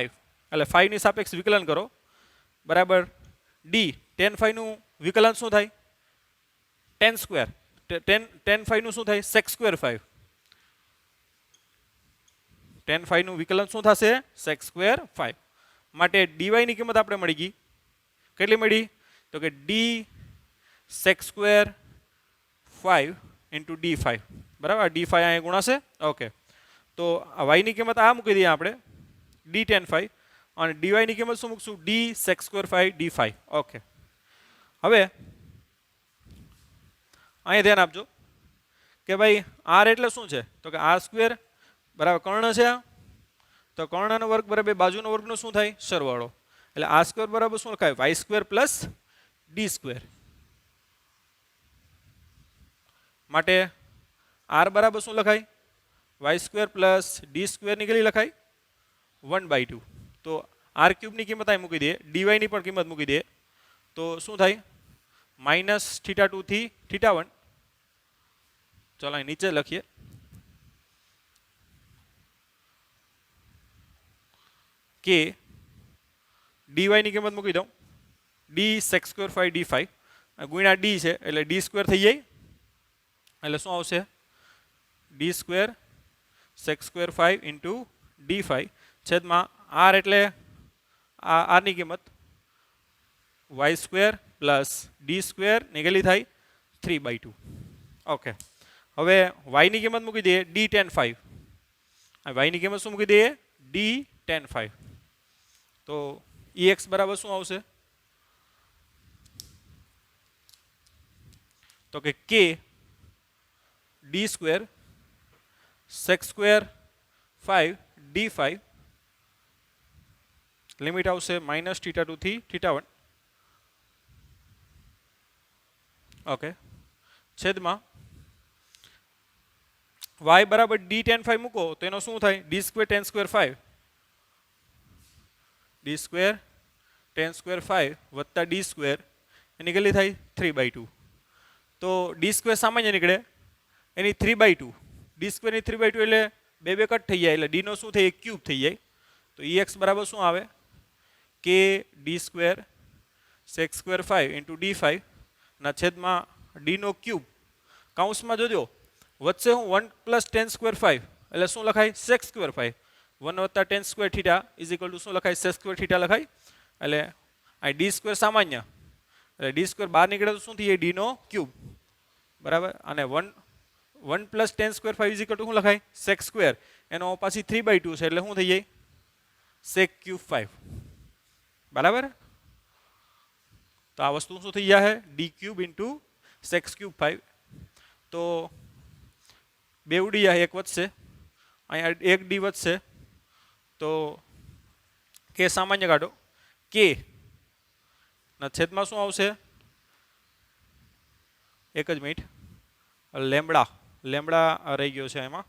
એટલે phi ની સાપેક્ષ વિકલન કરો બરાબર d. tan phi નું વિકલન શું થાય? tan square. tan phi નું શું થાય? sec² 5. tan phi નું વિકલન શું થશે? sec² 5. માટે dy ની કિંમત આપણે મળી ગઈ. કેટલી મળી? તો કે d sec² 5 ઇન્ટુ d5 બરાબર. d5 અહીંયા ગુણાશે. ઓકે, તો y ની કિંમત આ મૂકી દઈએ આપણે d tan phi, અને dy ની કિંમત શું મૂકશું? d sec² 5 d5. ઓકે, હવે અહીંયા ધ્યાન આપજો. કે ભાઈ આર એટલે શું છે તો કે આર સ્ક્વેર બરાબર કર્ણ છે તો કર્ણનો વર્ગ બરાબર બાજુનો વર્ગનો શું થાય સરવાળો એટલે આર સ્ક્વેર બરાબર શું લખાય Y square plus D square માટે આર બરાબર શું લખાય વાય સ્ક્વેર પ્લસ ડી સ્ક્વેરની કેટલી લખાય 1/2 તો આર ક્યુબની કિંમત અહીં મૂકી દઈએ ડીવાયની પણ કિંમત મૂકી દઈએ તો શું થાય -θ2 થી θ1 ચાલો અહીં નીચે લખીએ કે ડીવાયની કિંમત મૂકી દઉં ડી sec સ્ક્વેર 5 d5 ગુણ્યા ડી છે એટલે ડી સ્ક્વેર થઈ જાય એટલે શું આવશે D square sec square 5 into d5 છેદમાં આર એટલે આ આરની કિંમત Y square plus D square ને કેટલી થાય 3/2 ઓકે હવે વાયની કિંમત મૂકી દઈએ ડી tan 5 વાયની કિંમત શું મૂકી દઈએ ડી tan 5 તો ex બરાબર શું આવશે તો કે k D square sec square 5 d5 limit આવશે -θ2 થી θ1 ઓકે છેદમાં y બરાબર ડી tan 5 મૂકો તો એનો શું થાય D square tan square 5 D square tan square 5 વત્તા ડી સ્ક્વેર એની કેટલી થાય 3/2 તો ડી સ્ક્વેર સામાન્ય નીકળે એની 3/2 ડી સ્ક્વેરની 3/2 એટલે બે બે કટ થઈ જાય એટલે ડી નો શું થાય ક્યુબ થઈ જાય તો ex બરાબર શું આવે કે D square sec square 5 into d5 ના છેદમાં ડી નો ક્યુબ કૌંસમાં જોજો વચ્ચે હું 1 પ્લસ tan સ્ક્વેર 5 એટલે શું લખાય sec સ્ક્વેર 5 1 વત્તા tan square θ is equal to શું લખાય sec સ્ક્વેર θ લખાય એટલે આ ડી સ્ક્વેર સામાન્ય એટલે ડી સ્ક્વેર બહાર નીકળે તો શું થઈ જાય ડી નો ક્યુબ બરાબર અને 1 plus tan square 5 is equal to શું લખાય sec સ્ક્વેર એનો પાછી 3/2 છે એટલે શું થઈ જાય sec ક્યુબ 5 બરાબર તો આ વસ્તુ શું થઈ જાય D cube into sec cube 5 તો બે ઉડી જાય એક વધશે અહીંયા એક ડી વધશે તો કે સામાન્ય કાઢો કે ના છેદમાં શું આવશે એક જ મિનિટ લેમ્બડા રહી ગયો છે એમાં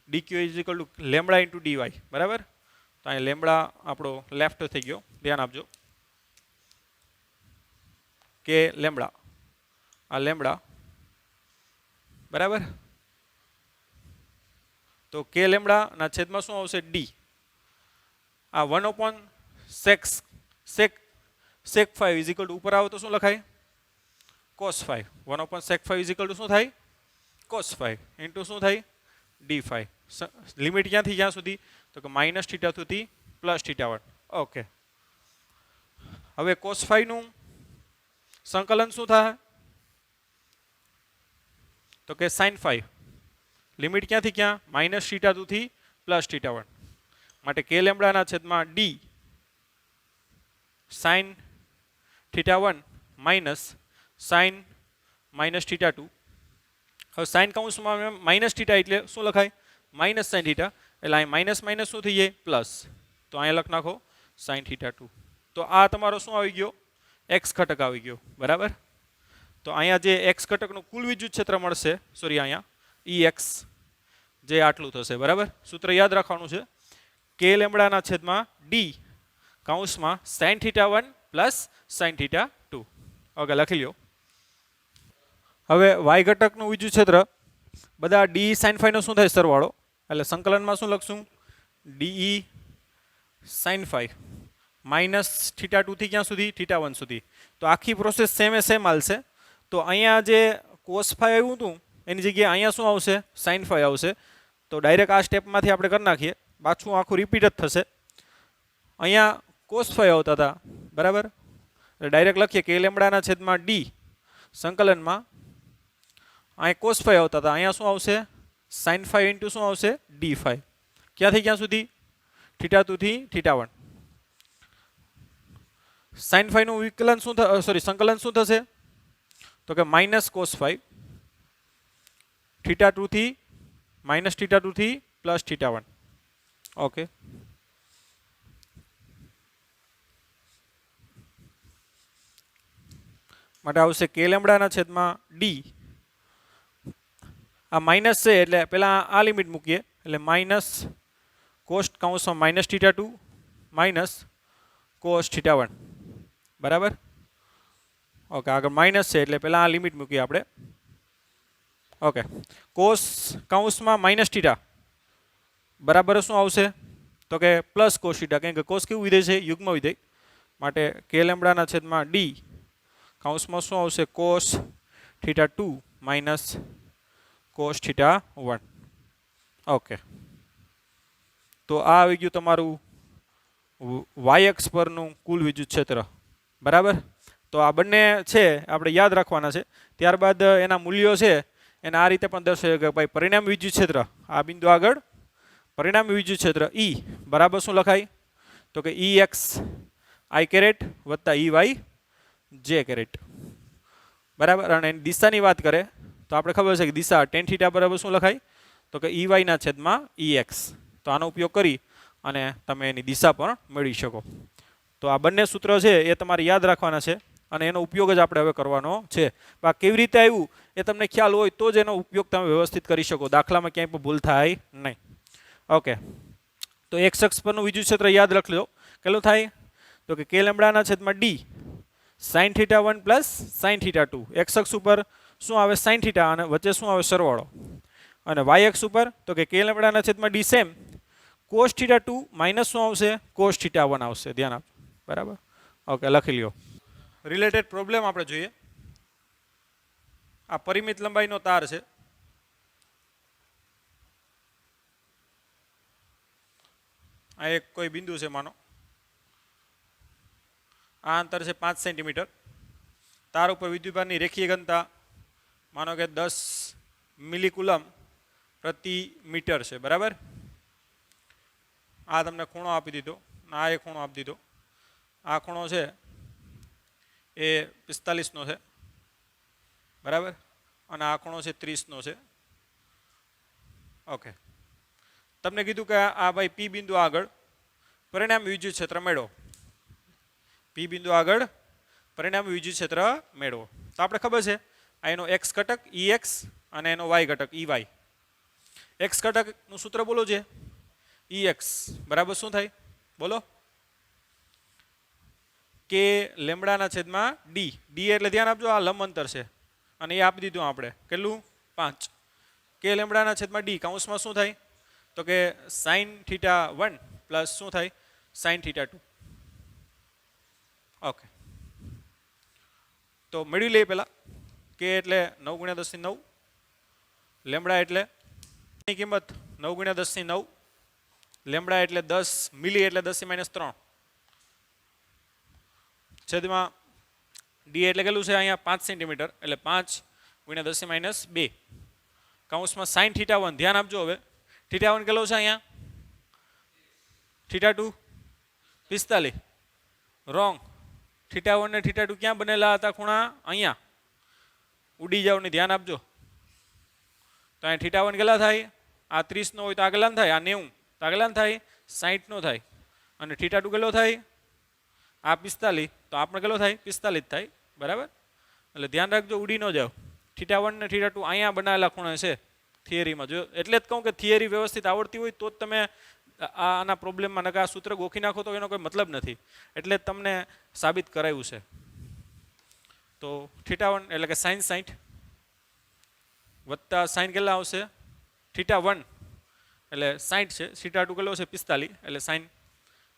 dq is equal two lambda into dy બરાબર તો અહીં લેમ્બડા આપણો લેફ્ટ થઈ ગયો ધ્યાન આપજો કે લેમ્બડા આ લેમ્બડા બરાબર તો કે લેમ્બડા ના છેદમાં શું આવશે ડી આ 1/sec 5 ઇઝ ઇક્વલ ટુ ઉપર આવો તો શું લખાય cos 5 1/sec 5 is equal to શું થાય cos 5 ઇન્ટુ શું થાય d5 લિમિટ ક્યાંથી ક્યાં સુધી તો કે -θ2 થી +θ1 ઓકે હવે cos 5 નું સંકલન શું થાય તો કે sin 5 લિમિટ ક્યાંથી ક્યાં -θ2 થી +θ1 માટે k લેમ્બડાના છેદમાં d sin θ1 માઇનસ sin -θ2 હવે sin કૌંસમાં -θ એટલે શું લખાય -sin θ એટલે અહીં માઇનસ માઇનસ શું થઈ જાય પ્લસ તો અહીંયા લખ નાખો sin θ2 તો આ તમારો શું આવી ગયો x ઘટક આવી ગયો બરાબર તો અહીંયા જે x ઘટકનું કુલ વિદ્યુત ક્ષેત્ર મળશે સોરી અહીંયા ex જે આટલું થશે બરાબર સૂત્ર યાદ રાખવાનું છે k લેમ્બડાના છેદમાં d કૌંસમાં sin θ1 પ્લસ sin θ2 ઓકે લખી લ્યો હવે y ઘટકનું વિદ્યુત ક્ષેત્ર બધા d sin 5 નો શું થાય સરવાળો એટલે સંકલનમાં શું લખશું de sin 5 -θ2 થી ક્યાં સુધી θ1 સુધી તો આખી પ્રોસેસ સેમ હાલશે તો અહીંયા જે cos 5 આવ્યું હતું એની જગ્યાએ અહીંયા શું આવશે sin 5 આવશે તો ડાયરેક્ટ આ સ્ટેપમાંથી આપણે કરી નાખીએ પાછું આખું રિપીટ જ થશે અહીંયા cos 5 આવતા હતા બરાબર એટલે ડાયરેક્ટ લખીએ કે લેમ્બડાના છેદમાં d સંકલનમાં અહીં cos 5 આવતા હતા અહીંયા શું આવશે sin 5 ઇન્ટુ શું આવશે d5 ક્યાંથી ક્યાં સુધી θ2 થી θ1 sin 5 નું વિકલન શું સોરી સંકલન શું થશે તો કે -cos 5 θ2 થી -θ2 થી +θ1. ઓકે, માટે આવશે k લેમ્બડાના છેદમાં d. આ માઇનસ છે એટલે પહેલા આ લિમિટ મૂકીએ, એટલે માઇનસ કોસ કૌંસમાં -θ2 માઇનસ કોસ θ1. બરાબર. ઓકે, આગળ માઇનસ છે એટલે પહેલા આ લિમિટ મૂકીએ આપણે. ઓકે, કોસ કૌંસમાં -θ બરાબર શું આવશે તો કે પ્લસ કોસ θ, કેમ કે કોસ કેવું વિધેય છે? યુગ્મ વિધેય. માટે k લેમ્બડાના છેદમાં d કૌંસમાં શું આવશે? Cos θ2 minus cos θ1. ઓકે, તો આ આવી ગયું તમારું y અક્ષ પરનું કુલ વિદ્યુત ક્ષેત્ર. બરાબર. તો આ બંને છે આપણે યાદ રાખવાના છે. ત્યારબાદ એના મૂલ્યો છે એને આ રીતે પણ દર્શાવે કે ભાઈ પરિણામી વિદ્યુત ક્ષેત્ર આ બિંદુ આગળ પરિણામી વિદ્યુત ક્ષેત્ર E બરાબર શું લખાય તો કે EX I કેરેટ વત્તા EY J કેરેટ. બરાબર. અને એની દિશાની વાત કરે તો આપણે ખબર છે કે દિશા tan θ બરાબર શું લખાય તો કે EY ના છેદમાં EX. તો આનો ઉપયોગ કરી અને તમે એની દિશા પણ મેળવી શકો. તો આ બંને સૂત્ર છે એ તમારે યાદ રાખવાના છે અને એનો ઉપયોગ જ આપણે હવે કરવાનો છે. આ કેવી રીતે આવ્યું એ તમને ખ્યાલ હોય તો જ એનો ઉપયોગ તમે વ્યવસ્થિત કરી શકો, દાખલામાં ક્યાંય પણ ભૂલ થાય નહીં. ઓકે, તો x અક્ષ પરનું વિદ્યુત ક્ષેત્ર યાદ રાખજો. કેટલું થાય તો કે k લેમ્બડાના છેદમાં d sin θ1 plus sin θ2. x અક્ષ ઉપર શું આવે? sin θ, અને વચ્ચે શું આવે? સરવાળો. અને y અક્ષ ઉપર તો કે k લેમ્બડાના છેદમાં d સેમ cos θ2 માઇનસ શું આવશે? cos θ1 આવશે. ધ્યાન આપો. બરાબર. ઓકે, લખી લ્યો. રિલેટેડ પ્રોબ્લેમ આપણે જોઈએ. આ પરિમિત લંબાઈનો તાર છે. આ એક કોઈ બિંદુ છે, માનો આ અંતર છે 5 સેન્ટીમીટર. તાર ઉપર વિદ્યુતભારની રેખીય ઘનતા માનો કે 10 મિલીકુલમ પ્રતિ મીટર છે. બરાબર. આ તમને ખૂણો આપી દીધો, આ એક ખૂણો આપી દીધો. આ ખૂણો છે એ 45 નો છે. બરાબર. અને આ ખૂણો છે 30 નો છે. ઓકે, તમને કીધું કે આ ભાઈ P બિંદુ આગળ પરિણામી વિદ્યુત ક્ષેત્ર મેળવો. P બિંદુ આગળ પરિણામી વિદ્યુત ક્ષેત્ર મેળવો. તો આપણે ખબર છે આ એનો x ઘટક EX અને એનો y ઘટક EY. x ઘટકનું સૂત્ર બોલો છે EX બરાબર શું થાય બોલો? k લેમ્બડાના છેદમાં d. d એટલે ધ્યાન આપજો આ લંબ અંતર છે અને એ આપી દીધું આપણે કેટલું? 5. k લેમ્બડાના છેદમાં d કૌંસમાં શું થાય તો કે sin θ1 પ્લસ શું થાય? sin θ2. ઓકે, તો મેળવી લઈએ પહેલા. k એટલે 9 × 10⁹, લેમ્બડા એટલે ની કિંમત 9 × 10⁹, લેમ્બડા એટલે 10 મિલી એટલે 10⁻³ છેદમાં d એટલે કેટલું છે અહીંયા? 5 સેન્ટીમીટર એટલે 5 × 10⁻². કૌંસમાં sin θ1 ધ્યાન આપજો. હવે θ1 કેટલો છે અહીંયા? θ2 45. રોંગ. θ1 ને θ2 ક્યાં બનેલા હતા ખૂણા? અહીંયા. ઉડી જાવ ને ધ્યાન આપજો. તો અહીંયા θ1 કેટલા થાય? આ 30 નો હોય તો આગલા થાય, આ 90 તો આગલા થાય, 60 નો થાય. અને θ2 કેટલો થાય? આ 45 તો આપણે કેટલો થાય? 45 થાય. બરાબર. એટલે ધ્યાન રાખજો, ઉડી ન જાવ. θ1 ને θ2 અહીંયા બનાવેલા ખૂણા છે થિયરીમાં. જો એટલે જ કહું કે થિયરી વ્યવસ્થિત આવડતી હોય તો જ તમે આના પ્રોબ્લેમમાં નકા સૂત્ર ગોખી નાખો તો એનો કોઈ મતલબ નથી. એટલે તમને સાબિત કરાયું છે. તો θ1 એટલે કે sin 60 વત્તા sin કેટલા આવશે? θ1 એટલે 60 છે, θ2 કેટલો છે? 45 એટલે sin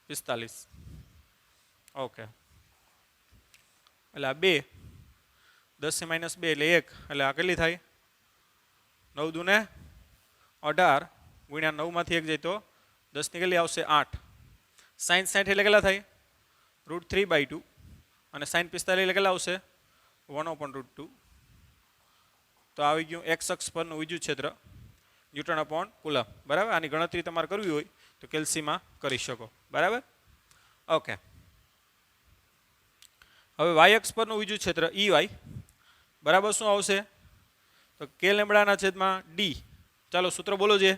45. ઓકે, એટલે આ 2 10⁻² એટલે 1 એટલે આ કેટલી થાય? 9 દુ ને 18 ગુણ્યા 9 માંથી 1 જાય તો 10 ની કેટલી આવશે? 8. sin 60 એટલે કેટલા થાય? √3/2 અને sin 45 એટલે કેટલા આવશે? 1/√2. તો આવી ગયું x અક્ષ પરનું વિદ્યુત ક્ષેત્ર N/કુલમ. બરાબર. આની ગણતરી તમારે કરવી હોય તો કેલ્સીમાં કરી શકો. બરાબર. ઓકે, હવે y અક્ષ પરનું વિદ્યુત ક્ષેત્ર EY બરાબર શું આવશે? તો કે લેમડાના છેદમાં ડી. ચાલો સૂત્ર બોલો છે.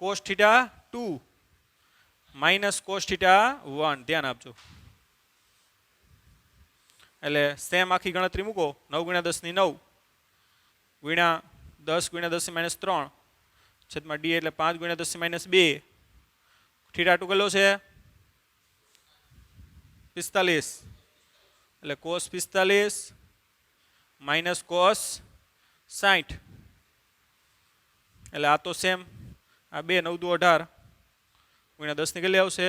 Cos theta 2 minus cos theta 1. ધ્યાન આપજો. એટલે સેમ આખી ગણતરી મૂકો. 9 ગુણ્યા 10 ની 9 ગુણ્યા 10 ગુણ્યા 10 ની માઇનસ 3 છેદમાં ડી એટલે 5 ગુણ્યા 10 ની માઇનસ 2. થીટા 2 કેટલો છે? 45. એટલે કોસ 45 માઇનસ કોસ 60. એટલે આ તો સેમ. આ 2 9 દુ 18 ગુણ્યા 10 ની કેટલી આવશે?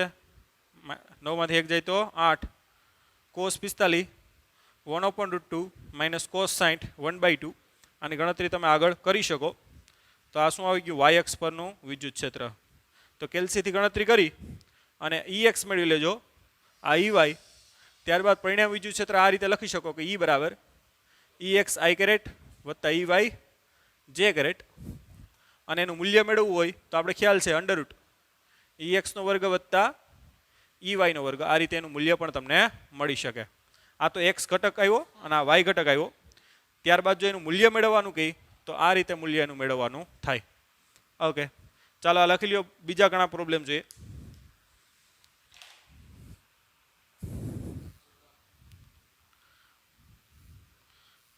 9 માંથી 1 જાય તો 8. Cos 45 1/√2 minus cos 60 1/2. આની ગણતરી તમે આગળ કરી શકો. તો આ શું આવી ગયું? વાય અક્ષ પરનું વિદ્યુત ક્ષેત્ર. તો કેલ્સીથી ગણતરી કરી અને EX મેળવી લેજો. આ EY. ત્યારબાદ પરિણામ વિદ્યુત ક્ષેત્ર આ રીતે લખી શકો કે E બરાબર EX I કેરેટ વત્તા EY J કેરેટ. અને એનું મૂલ્ય મેળવવું હોય તો આપણે ખ્યાલ છે અંડરરૂટ EX નો વર્ગ વત્તા EY નો વર્ગ. આ રીતે એનું મૂલ્ય પણ તમને મળી શકે. આ તો X ઘટક આવ્યો અને આ Y ઘટક આવ્યો. ત્યારબાદ જો એનું મૂલ્ય મેળવવાનું કહી તો આ રીતે મૂલ્ય એનું મેળવવાનું થાય. ઓકે, ચાલો આ લખી લ્યો. બીજા ઘણા પ્રોબ્લેમ જોઈએ.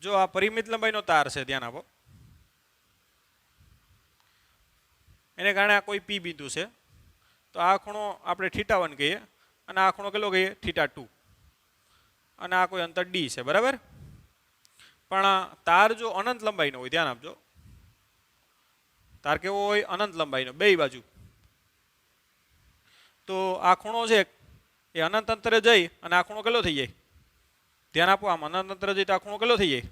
જો આ પરિમિત લંબાઈનો તાર છે, ધ્યાન આપો. એને કારણે આ કોઈ P બિંદુ છે. તો આ ખૂણો આપણે θ1 કહીએ અને આ ખૂણો કેટલો કહીએ? θ2. અને આ કોઈ અંતર D છે, બરાબર. પણ તાર જો અનંત લંબાઈનો હોય, ધ્યાન આપજો. તાર કેવો હોય? અનંત લંબાઈનો, બે બાજુ. તો આ ખૂણો છે એ અનંત અંતરે જઈ અને આ ખૂણો કેટલો થઈ જાય? ધ્યાન આપો. આમ અનંત અંતરે જઈ તો આ ખૂણો કેટલો થઈ જાય?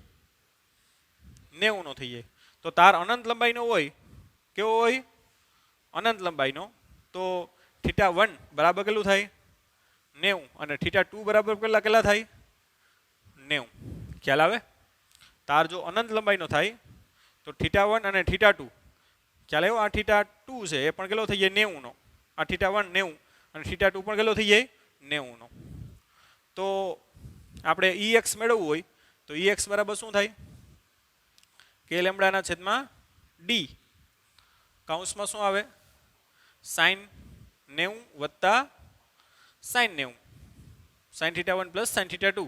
90 નો થઈ જાય. તો તાર અનંત લંબાઈનો હોય, કેવો હોય? અનંત લંબાઈનો. તો θ1 બરાબર કેટલું થાય? 90. અને θ2 બરાબર કેટલા થાય? 90. ખ્યાલ આવે? તાર જો અનંત લંબાઈનો થાય તો θ1 અને θ2, ખ્યાલ આવ્યો? આ θ2 છે એ પણ કેટલો થઈ જાય? 90 નો. આ θ1 90 અને θ2 પણ કેટલો થઈ જાય? 90 નો. તો આપણે EX મેળવવું હોય તો EX બરાબર શું થાય? કે લેમડાના છેદમાં ડી. કૌંસમાં શું આવે? સાઇન 90 વત્તા sine 90. Sine θ1 plus sine θ2.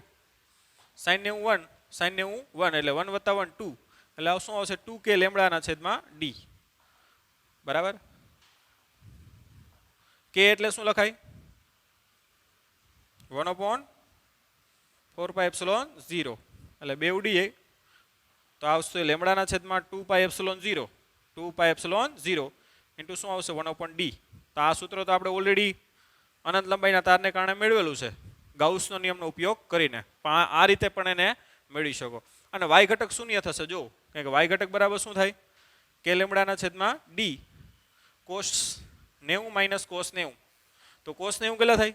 Sine 90 1 sine 90 1 એટલે 1 વત્તા 1 2. એટલે શું આવશે? 2k લેમડાના છેદમાં ડી. બરાબર. કે એટલે શું લખાય? 1/4πε0. એટલે બે ઉડી જાય તો આવશે લેમડાના છેદમાં 2πε0. 2πε0 ઇન્ટુ શું આવશે? 1/d. તો આ સૂત્ર તો આપણે ઓલરેડી અનંત લંબાઈના તારને કારણે મેળવેલું છે ગાઉસનો નિયમનો ઉપયોગ કરીને. પણ આ રીતે પણ એને મેળવી શકો. અને વાય ઘટક શૂન્ય થશે. જો કારણ કે વાય ઘટક બરાબર શું થાય? કે લેમડાના છેદમાં ડી. Cos 90 minus cos 90. તો કોસ 90 કેટલા થાય?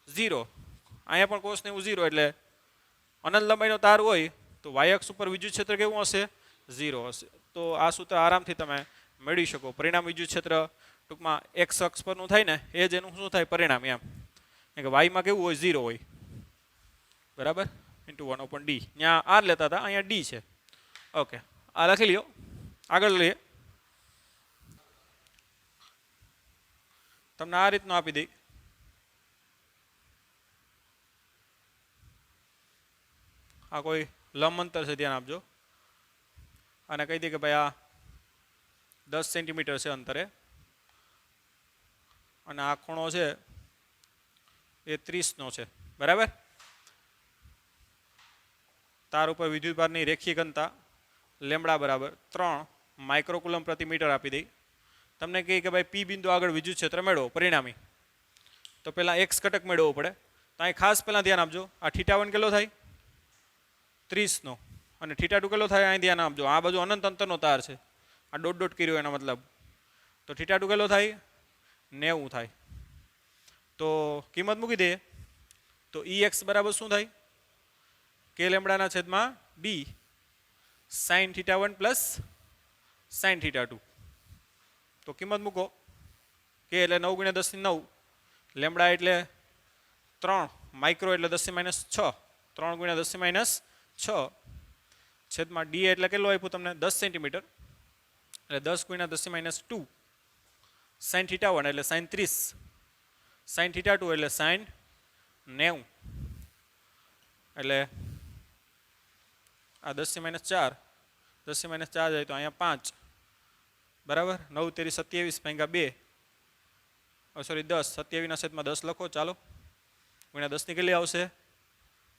0. અહીંયા પણ કોસ 90 0. એટલે અનંત લંબાઈનો તાર હોય તો વાય અક્ષ ઉપર વિદ્યુત ક્ષેત્ર કેવું હશે? 0 હશે. તો આ સૂત્ર આરામથી તમે મેળવી શકો. પરિણામ વિદ્યુત ક્ષેત્ર ટૂંકમાં x અક્ષ પરનું થાય ને એ જ એનું શું થાય? પરિણામ. એમ કે વાયમાં કેવું હોય? 0 હોય, બરાબર. Into 1/d. ત્યાં આર લેતા હતા, અહીંયા ડી છે. ઓકે, આ લખી લ્યો. આગળ લઈએ. તમને આ રીતનું આપી દઈ. આ કોઈ લંબ અંતર છે, ધ્યાન આપજો. અને કહી દે કે ભાઈ આ 10 સેન્ટીમીટર છે અંતરે અને આ ખૂણો છે એ 30 નો છે, બરાબર. તાર ઉપર વિદ્યુતભારની રેખીય ઘનતા લેમડા બરાબર 3 માઇક્રોકુલમ પ્રતિ મીટર આપી દઈ. તમને કહે કે ભાઈ પી બિંદુ આગળ વિદ્યુત ક્ષેત્ર મેળવો પરિણામી. તો પહેલાં એક્સ ઘટક મેળવવો પડે. તો અહીં ખાસ પહેલાં ધ્યાન આપજો. આ θ1 કેટલો થાય? 30 નો. અને θ2 કેટલો થાય? અહીં ધ્યાન આપજો. આ બાજુ અનંત અંતરનો તાર છે. આ ડોટ ડોટ કર્યો એનો મતલબ. તો θ2 કેટલો થાય? 90 થાય. તો કિંમત મૂકી દઈએ તો EX બરાબર શું થાય? કે લેમડાના છેદમાં ડી સાઇન θ1 પ્લસ સાઇન θ2. તો કિંમત મૂકો. કે એટલે 9 × 10 ની 9. લેમડા એટલે 3. માઇક્રો એટલે 10 ની -6. 3 ગુણ્યા 10 માઇનસ 6 છેદમાં ડી એટલે કેટલો આપ્યું તમને 10 સેન્ટીમીટર એટલે 10 ગુણ્યા 10 માઇનસ 2 સાઇન થીટા 1 એટલે સાઇન 30 સાઇન થીટા 2 એટલે સાઇન 90 એટલે આ 10 માઇનસ 4 10 માઇનસ 4 જાય તો અહીંયા 5 બરાબર 9 તેરી 27 ભાગ્યા 2 સોરી 10 27 ના છેદમાં 10 લખો ચાલો ગુણ્યા 10 ની કેટલી આવશે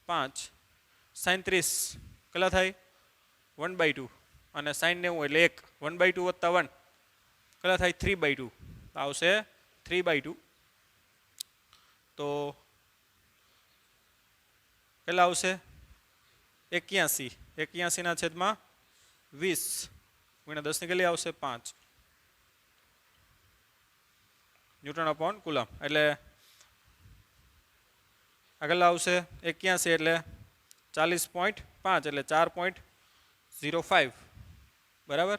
5 સાઇન 30 કેટલા થાય 1/2 અને સાઇન 90 એટલે 1 1/2 વત્તા 1 કેટલા થાય 3/2 આવશે 3/2 તો કેટલા આવશે 81 ના છેદમાં 20 ગુણ્યા 10 ની કેટલી આવશે 5 ન્યૂટન અપોન કુલમ એટલે આગળ આવશે 81 એટલે 40.5 એટલે 4.05 બરાબર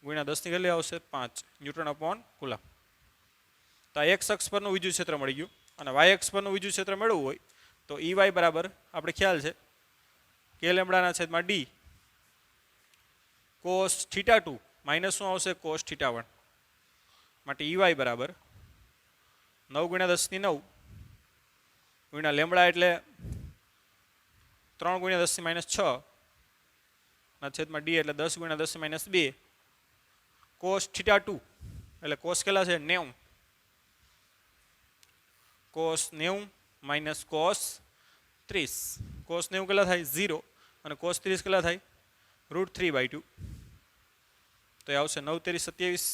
ગુણ્યા 10 ની કેટલી આવશે 5 ન્યૂટન અપોન કુલમ તો આ એક્સ અક્ષ પરનું વિદ્યુત ક્ષેત્ર મળી ગયું અને વાય અક્ષ પરનું વિદ્યુત ક્ષેત્ર મેળવવું હોય તો EY બરાબર આપણે ખ્યાલ છે કે લેમ્બડાના છેદમાં ડી કોસ થીટા 2 માઇનસ શું આવશે કોસ થીટા 1 માટે EY બરાબર 9 ગુણ્યા 10 ની 9 ગુણ્યા લેમ્બડા એટલે 3 ગુણ્યા 10 માઇનસ 6 ના છેદમાં ડી એટલે 10 ગુણ્યા 10 માઇનસ 2 કોસ થીટા 2 એટલે કોસ કેટલા છે 90 કોસ 90 માઇનસ કોસ 30 કોસ 90 કેટલા થાય 0 અને કોસ 30 કેટલા થાય √3/2 તો એ આવશે 9 તેરી 27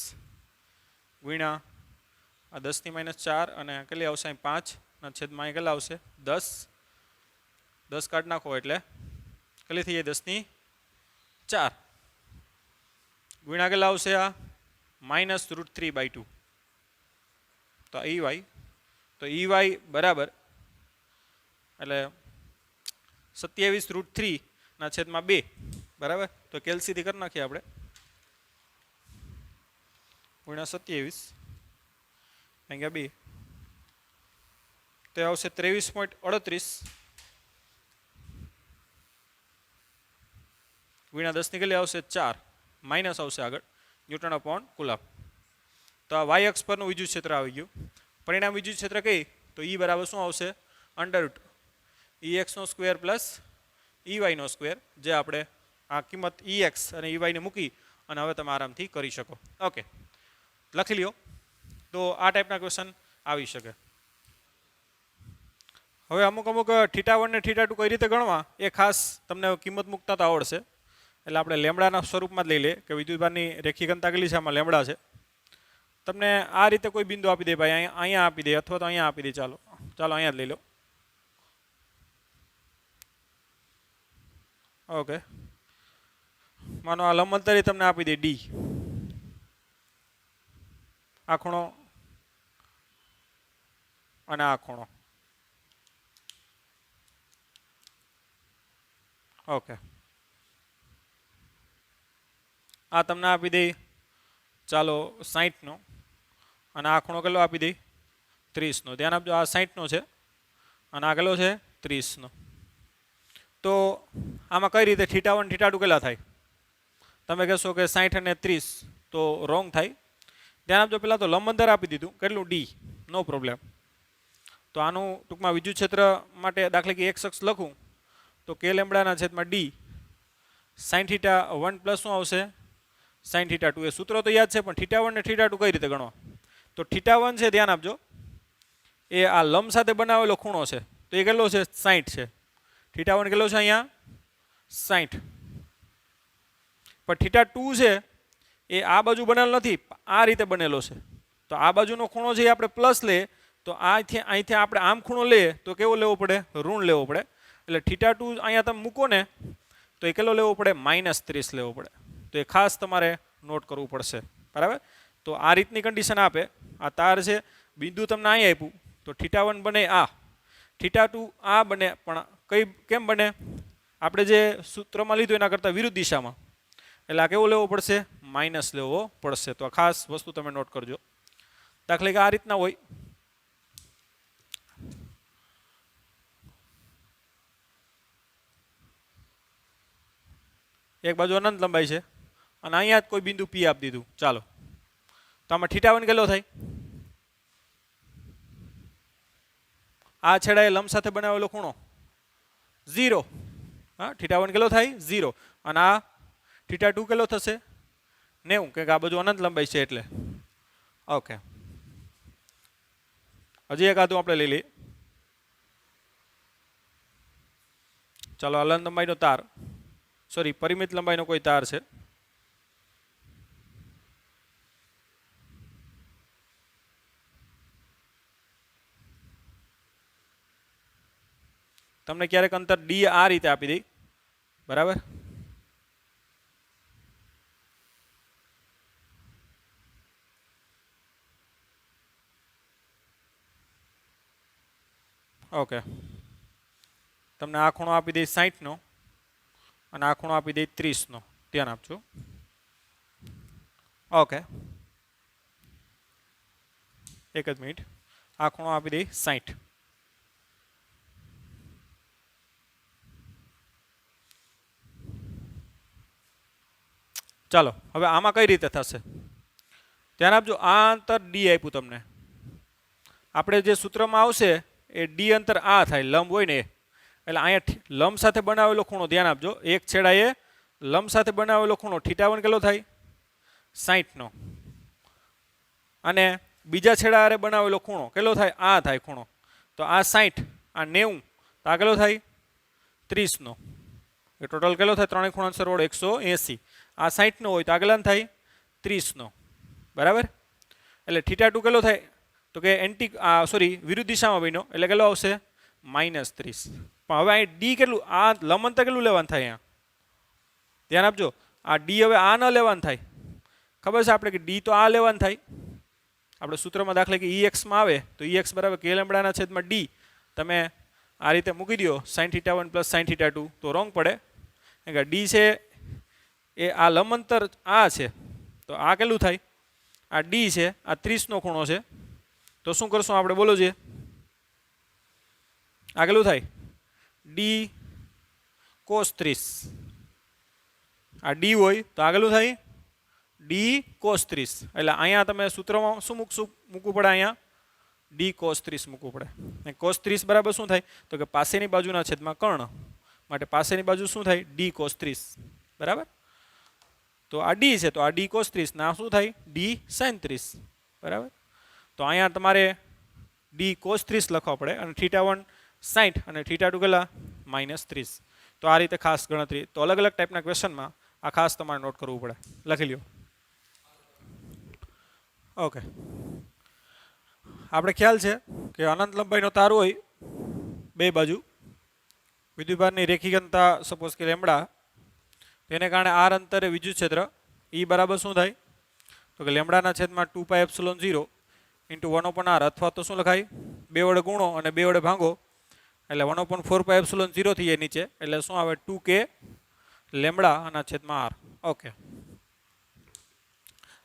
ગુણ્યા આ 10 ની માઇનસ 4 અને કેટલી આવશે 5 ના છેદમાં અહીં કેટલા આવશે 10 કાઢ નાખો એટલે કેટલી થઈ જાય 10 ની 4 ગુણ્યા કેટલા આવશે આ માઇનસ √3/2 તો EY બરાબર એટલે 27 √3 ના છેદમાં 2 બરાબર તો કેલ્સીથી કરી નાખીએ આપણે ગુણ્યા 27 ભાગ્યા 2 તો આવશે 23.38 ગુણ્યા 10 ની કેટલી આવશે 4 માઇનસ આવશે આગળ ન્યૂટન અપોન કુલમ તો આ વાય અક્ષ પરનું વિદ્યુત ક્ષેત્ર આવી ગયું પરિણામ વિદ્યુત ક્ષેત્ર કઈ તો E બરાબર શું આવશે √ EX² પ્લસ EY² જે આપણે આ કિંમત EX અને EY ને મૂકી અને હવે તમે આરામથી કરી શકો ઓકે લખી લ્યો તો આ ટાઈપના ક્વેશ્ચન આવી શકે હવે અમુક થીટા 1 ને થીટા 2 કઈ રીતે ગણવા એ ખાસ તમને કિંમત મૂકતા તો આવડશે એટલે આપણે લેમ્બડાના સ્વરૂપમાં જ લઈ લઈએ કે વિદ્યુતભારની રેખી ઘનતા કેટલી છે આમાં લેમ્બડા છે તમને આ રીતે કોઈ બિંદુ આપી દે ભાઈ અહીંયા આપી દે અથવા તો અહીંયા આપી દે ચાલો અહીંયા જ લઈ લો ઓકે માનો આ લંબ અંતરી તમને આપી દે ડી આ ખૂણો અને આ ખૂણો ઓકે આ તમને આપી દે ચાલો 60 નો અને આ ખૂણો કેટલો આપી દે 30 નો ધ્યાન આપજો આ 60 નો છે અને આ કેટલો છે 30 નો તો આમાં કઈ રીતે થીટા 1 થીટા 2 કેટલા થાય તમે કહેશો કે 60 અને 30 તો રોંગ થાય ધ્યાન આપજો પહેલાં તો લંબ અંતર આપી દીધું કેટલું ડી નો પ્રોબ્લેમ તો આનું ટૂંકમાં વિદ્યુત ક્ષેત્ર માટે દાખલા કે એક્સ અક્ષ લખું તો કે લેમ્બડાના છેદમાં ડી સાઇન થીટા 1 પ્લસ શું આવશે સાઇન થીટા 2 એ સૂત્ર તો યાદ છે પણ થીટા 1 ને થીટા 2 કઈ રીતે ગણવા તો થીટા 1 છે ધ્યાન આપજો એ આ લંબ સાથે બનાવેલો ખૂણો છે તો એ કેટલો છે 60 છે થીટા 1 કેટલો છે અહીંયા 60 પણ થીટા 2 છે એ આ બાજુ બનેલો નથી આ રીતે બનેલો છે તો આ બાજુનો ખૂણો છે એ આપણે પ્લસ લે તો અહીંથી આપણે આમ ખૂણો લઈએ તો કેવો લેવો પડે ઋણ લેવો પડે એટલે થીટા 2 અહીંયા તમે મૂકો ને તો એ કેટલો લેવો પડે -30 લેવો પડે તો એ ખાસ તમારે નોટ કરવું પડશે બરાબર તો આ રીતની કન્ડિશન આપે આ તાર છે બિંદુ તમને અહીં આપ્યું તો થીટા 1 બને આ થીટા 2 આ બને પણ કેમ બને આપણે જે સૂત્રમાં લીધું એના કરતાં વિરુદ્ધ દિશામાં એટલે આ કેવો લેવો પડશે માઇનસ લેવો પડશે તો આ ખાસ વસ્તુ તમે નોટ કરજો દાખલા કે આ રીતના હોય એક બાજુ અનંત લંબાઈ છે અને અહીંયા જ કોઈ બિંદુ પી આપી દીધું. ચાલો તો આમાં θ1 કેટલો થાય? આ છેડાએ લંબ સાથે બનાવેલો ખૂણો 0. હા, θ1 કેટલો થાય? 0. અને આ θ2 કેટલો થશે? 90, કે આ બાજુ અનંત લંબાઈ છે એટલે. ઓકે, હજી એક આધું આપણે લઈ લઈએ. ચાલો, અનંત લંબાઈનો તાર, સોરી પરિમિત લંબાઈનો કોઈ તાર છે. તમને ક્યારેક અંતર ડી આ રીતે આપી દઈ, બરાબર? ઓકે, તમને આ ખૂણો આપી દઈ 60 નો અને આ ખૂણો આપી દઈ 30 નો. ધ્યાન આપજો. ઓકે, એક જ મિનિટ. આ ખૂણો આપી દઈ 60. ચાલો, હવે આમાં કઈ રીતે થશે ધ્યાન આપજો. આ અંતર ડી આપ્યું તમને. આપણે જે સૂત્રમાં આવશે એ ડી અંતર આ થાય, લંબ હોય ને એટલે અહીંયા લંબ સાથે બનાવેલો ખૂણો, ધ્યાન આપજો, એક છેડાએ લંબ સાથે બનાવેલો ખૂણો θ1 કેટલો થાય? 60 નો. અને બીજા છેડાએ બનાવેલો ખૂણો કેટલો થાય? આ થાય ખૂણો. તો આ 60, આ 90, તો આ કેટલો થાય? 30 નો. એ ટોટલ કેટલો થાય? ત્રણેય ખૂણાનો સરવાળો 180. આ 60 નો હોય તો આગળ થાય 30 નો, બરાબર? એટલે θ2 કેટલો થાય? તો કે સોરી વિરુદ્ધ દિશામાં બન્યો એટલે કેટલો આવશે? -30. પણ હવે અહીં ડી કેટલું, આ લંબ અંતર કેટલું લેવાનું થાય? અહીંયા ધ્યાન આપજો, આ ડી હવે આ ન લેવાનું થાય. ખબર છે આપણે કે ડી તો આ લેવાનું થાય. આપણે સૂત્રમાં દાખલા કે EX માં આવે તો EX બરાબર k લેમ્બડાના છેદમાં ડી. તમે આ રીતે મૂકી દો sin θ1 + sin θ2 તો રોંગ પડે. કારણ કે ડી છે એ આ લંબ અંતર આ છે, તો આ કેટલું થાય? આ ડી છે, આ 30 નો ખૂણો છે. તો શું કરશું આપણે? બોલો છે આ કેટલું થાય? D cos 30. આ ડી હોય તો આ કેટલું થાય? D cos 30. એટલે અહીંયા તમે સૂત્રમાં શું મૂકવું પડે? અહીંયા ડી cos 30 મૂકવું પડે. cos 30 બરાબર શું થાય? તો કે પાસેની બાજુના છેદમાં કર્ણ, માટે પાસેની બાજુ શું થાય? ડી cos 30, બરાબર? તો આ ડી છે તો આ ડી cos 30, ના શું થાય? ડી sin 30, બરાબર? તો અહીંયા તમારે ડી cos 30 લખવા પડે અને θ1 60 અને θ2 કેટલા? -30. તો આ રીતે ખાસ ગણતરી. તો અલગ અલગ ટાઈપના ક્વેશ્ચનમાં આ ખાસ તમારે નોટ કરવું પડે. લખી લ્યો. ઓકે, આપણે ખ્યાલ છે કે અનંત લંબાઈનો તાર હોય બે બાજુ, વિદ્યુતભારની રેખીઘનતા સપોઝ કે લેમ્બડા, તેને કારણે આર અંતરે વિદ્યુત ક્ષેત્ર E બરાબર શું થાય? તો કે લેમ્બડાના છેદમાં 2πε0 × 1/r, અથવા તો શું લખાય? 2 વડે ગુણો અને 2 વડે ભાંગો એટલે 1/4πε0 થઈ જાય નીચે, એટલે શું આવે? 2k લેમ્બડાના છેદમાં r. ઓકે,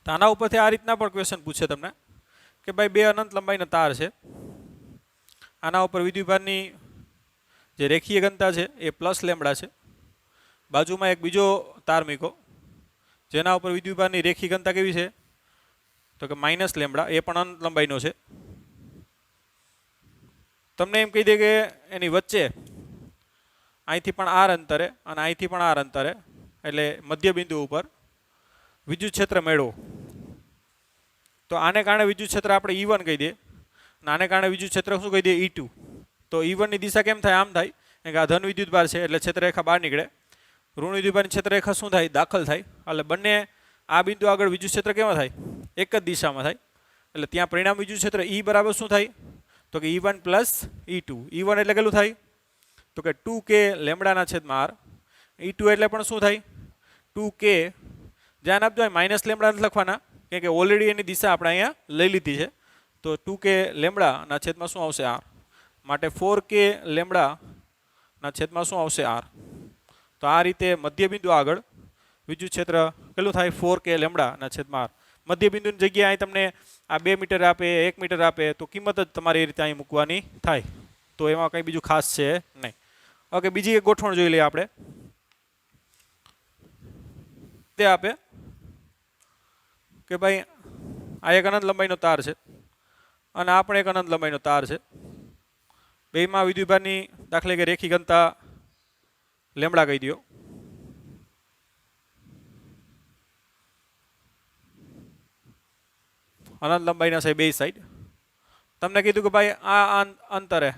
તો આના ઉપરથી આ રીતના પણ ક્વેશ્ચન પૂછે તમને કે ભાઈ બે અનંત લંબાઈના તાર છે, આના ઉપર વિદ્યુતભારની જે રેખીય ઘનતા છે એ પ્લસ લેમ્બડા છે, બાજુમાં એક બીજો તાર મૂકો જેના ઉપર વિદ્યુતભારની રેખીય ઘનતા કેવી છે? તો કે માઇનસ લેમ્બડા, એ પણ અનંત લંબાઈનો છે. તમને એમ કહી દે કે એની વચ્ચે અહીંથી પણ આર અંતરે અને અહીંથી પણ આર અંતરે, એટલે મધ્ય બિંદુ ઉપર વિદ્યુત ક્ષેત્ર મેળવો. તો આને કારણે વિદ્યુત ક્ષેત્ર આપણે E1 કહી દઈએ અને આને કારણે વિદ્યુત ક્ષેત્ર શું કહી દઈએ? E2. તો E1 ની દિશા કેમ થાય? આમ થાય, કારણ કે આ ધન વિદ્યુતભાર છે એટલે ક્ષેત્રરેખા બહાર નીકળે. ઋણ વિદ્યુતભારની ક્ષેત્રરેખા શું થાય? દાખલ થાય. એટલે બંને આ બિંદુ આગળ વિદ્યુત ક્ષેત્ર કેવા થાય? એક જ દિશામાં થાય. એટલે ત્યાં પરિણામ વિદ્યુત ક્ષેત્ર E બરાબર શું થાય? તો કે E1 + E2. E1 એટલે કેટલું થાય? તો કે 2k લેમ્બડાના છેદમાં r. E2 એટલે પણ શું થાય? 2k. ધ્યાન આપજો, માઇનસ લેમ્બડા નથી લખવાના, કારણ કે ઓલરેડી એની દિશા આપણે અહીંયા લઈ લીધી છે. તો 2k લેમ્બડાના છેદમાં શું આવશે? r. માટે 4k લેમ્બડાના છેદમાં શું આવશે? r. તો આ રીતે મધ્યબિંદુ આગળ વિદ્યુત ક્ષેત્ર કેટલું થાય? 4k લેમ્બડાના છેદમાં r. મધ્યબિંદુની જગ્યાએ તમને આ 2 મીટર આપે, 1 મીટર આપે, તો કિંમત જ તમારે એ રીતે અહીં મૂકવાની થાય. તો એમાં કંઈ બીજું ખાસ છે નહીં. ઓકે, બીજી એક ગોઠવણ જોઈ લઈએ આપણે. તે આપે કે ભાઈ આ એક અનંત લંબાઈનો તાર છે અને આ પણ એક અનંત લંબાઈનો તાર છે. બેમાં વિદ્યુતભારની દાખલા કે રેખી ઘનતા લેમડા કહી દો. અનંત લંબાઈના છે બે સાઈડ. તમને કીધું કે ભાઈ આ અંતરે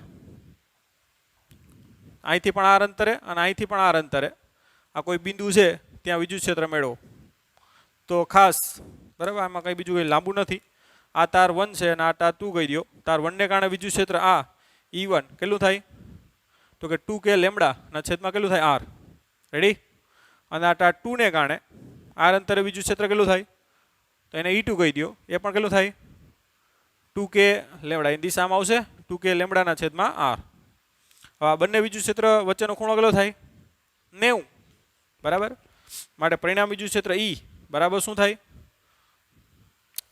અહીંથી પણ આર અંતરે અને અહીંથી પણ આર અંતરે આ કોઈ બિંદુ છે ત્યાં વિદ્યુત ક્ષેત્ર મેળવો. તો ખાસ બરાબર આમાં કંઈ બીજું કંઈ લાંબુ નથી. આ તાર 1 છે અને આ તાર 2 કહી દો. તાર 1 ને કારણે વિદ્યુત ક્ષેત્ર આ E1 કેટલું થાય તો કે 2k લેમડા ના છેદમાં કેટલું થાય r. રેડી? અને આ તાર 2 ને કારણે આર અંતરે વિદ્યુત ક્ષેત્ર કેટલું થાય તો એને E2 કહી દો. એ પણ કેટલું થાય 2k લેમડા. એની દિશામાં આવશે 2k લેમડા ના છેદમાં r. હવે આ બંને વિદ્યુત ક્ષેત્ર વચ્ચેનો ખૂણો કેટલો થાય 90. બરાબર? માટે પરિણામ વિદ્યુત ક્ષેત્ર E બરાબર શું થાય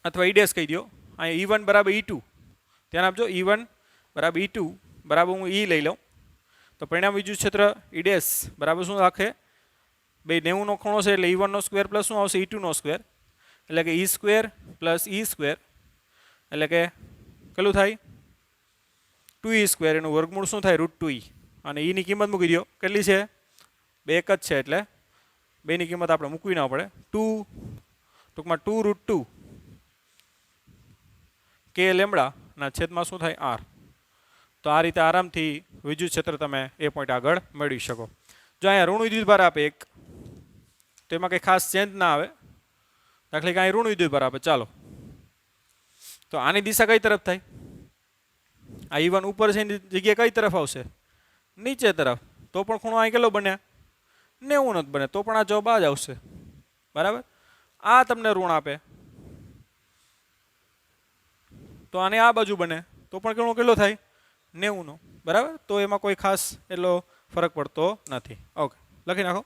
અથવા E ડેશ કહી દો. અહીં E1 બરાબર E2. ધ્યાન આપજો, E1 બરાબર E2 બરાબર હું E લઈ લઉં તો પરિણામ વિદ્યુત ક્ષેત્ર E ડેશ બરાબર શું રાખે બે 90 નો ખૂણો છે એટલે E1 નો સ્ક્વેર પ્લસ શું આવશે E2 નો સ્ક્વેર એટલે કે E square plus E square એટલે કે કેટલું થાય 2E સ્ક્વેર. એનું વર્ગમૂળ શું થાય √2E. અને E ની કિંમત મૂકી દો કેટલી છે બે એક જ છે એટલે બેની કિંમત આપણે મૂકવી ના પડે. 2 ટૂંકમાં 2√2 k લેમડા ના છેદમાં શું થાય r. તો આ રીતે આરામથી વિદ્યુત ક્ષેત્ર તમે એ પોઈન્ટ આગળ મેળવી શકો. જો અહીંયા ઋણ વિદ્યુતભાર આપે એક તો એમાં કંઈ ખાસ ચેન્જ ના આવે. દાખલા કે અહીં ઋણ વિદ્યુતભાર આપે ચાલો તો આની દિશા કઈ તરફ થાય આ E1 ઉપર છે એની જગ્યાએ કઈ તરફ આવશે નીચે તરફ. તો પણ ખૂણો અહીં કેટલો બને 90 નથી બને તો પણ આ જવાબ આ જ આવશે. બરાબર? આ તમને ઋણ આપે તો આને આ બાજુ બને તો પણ ખૂણો કેટલો થાય 90 નો. બરાબર? તો એમાં કોઈ ખાસ એટલો ફરક પડતો નથી. ઓકે લખી નાખો.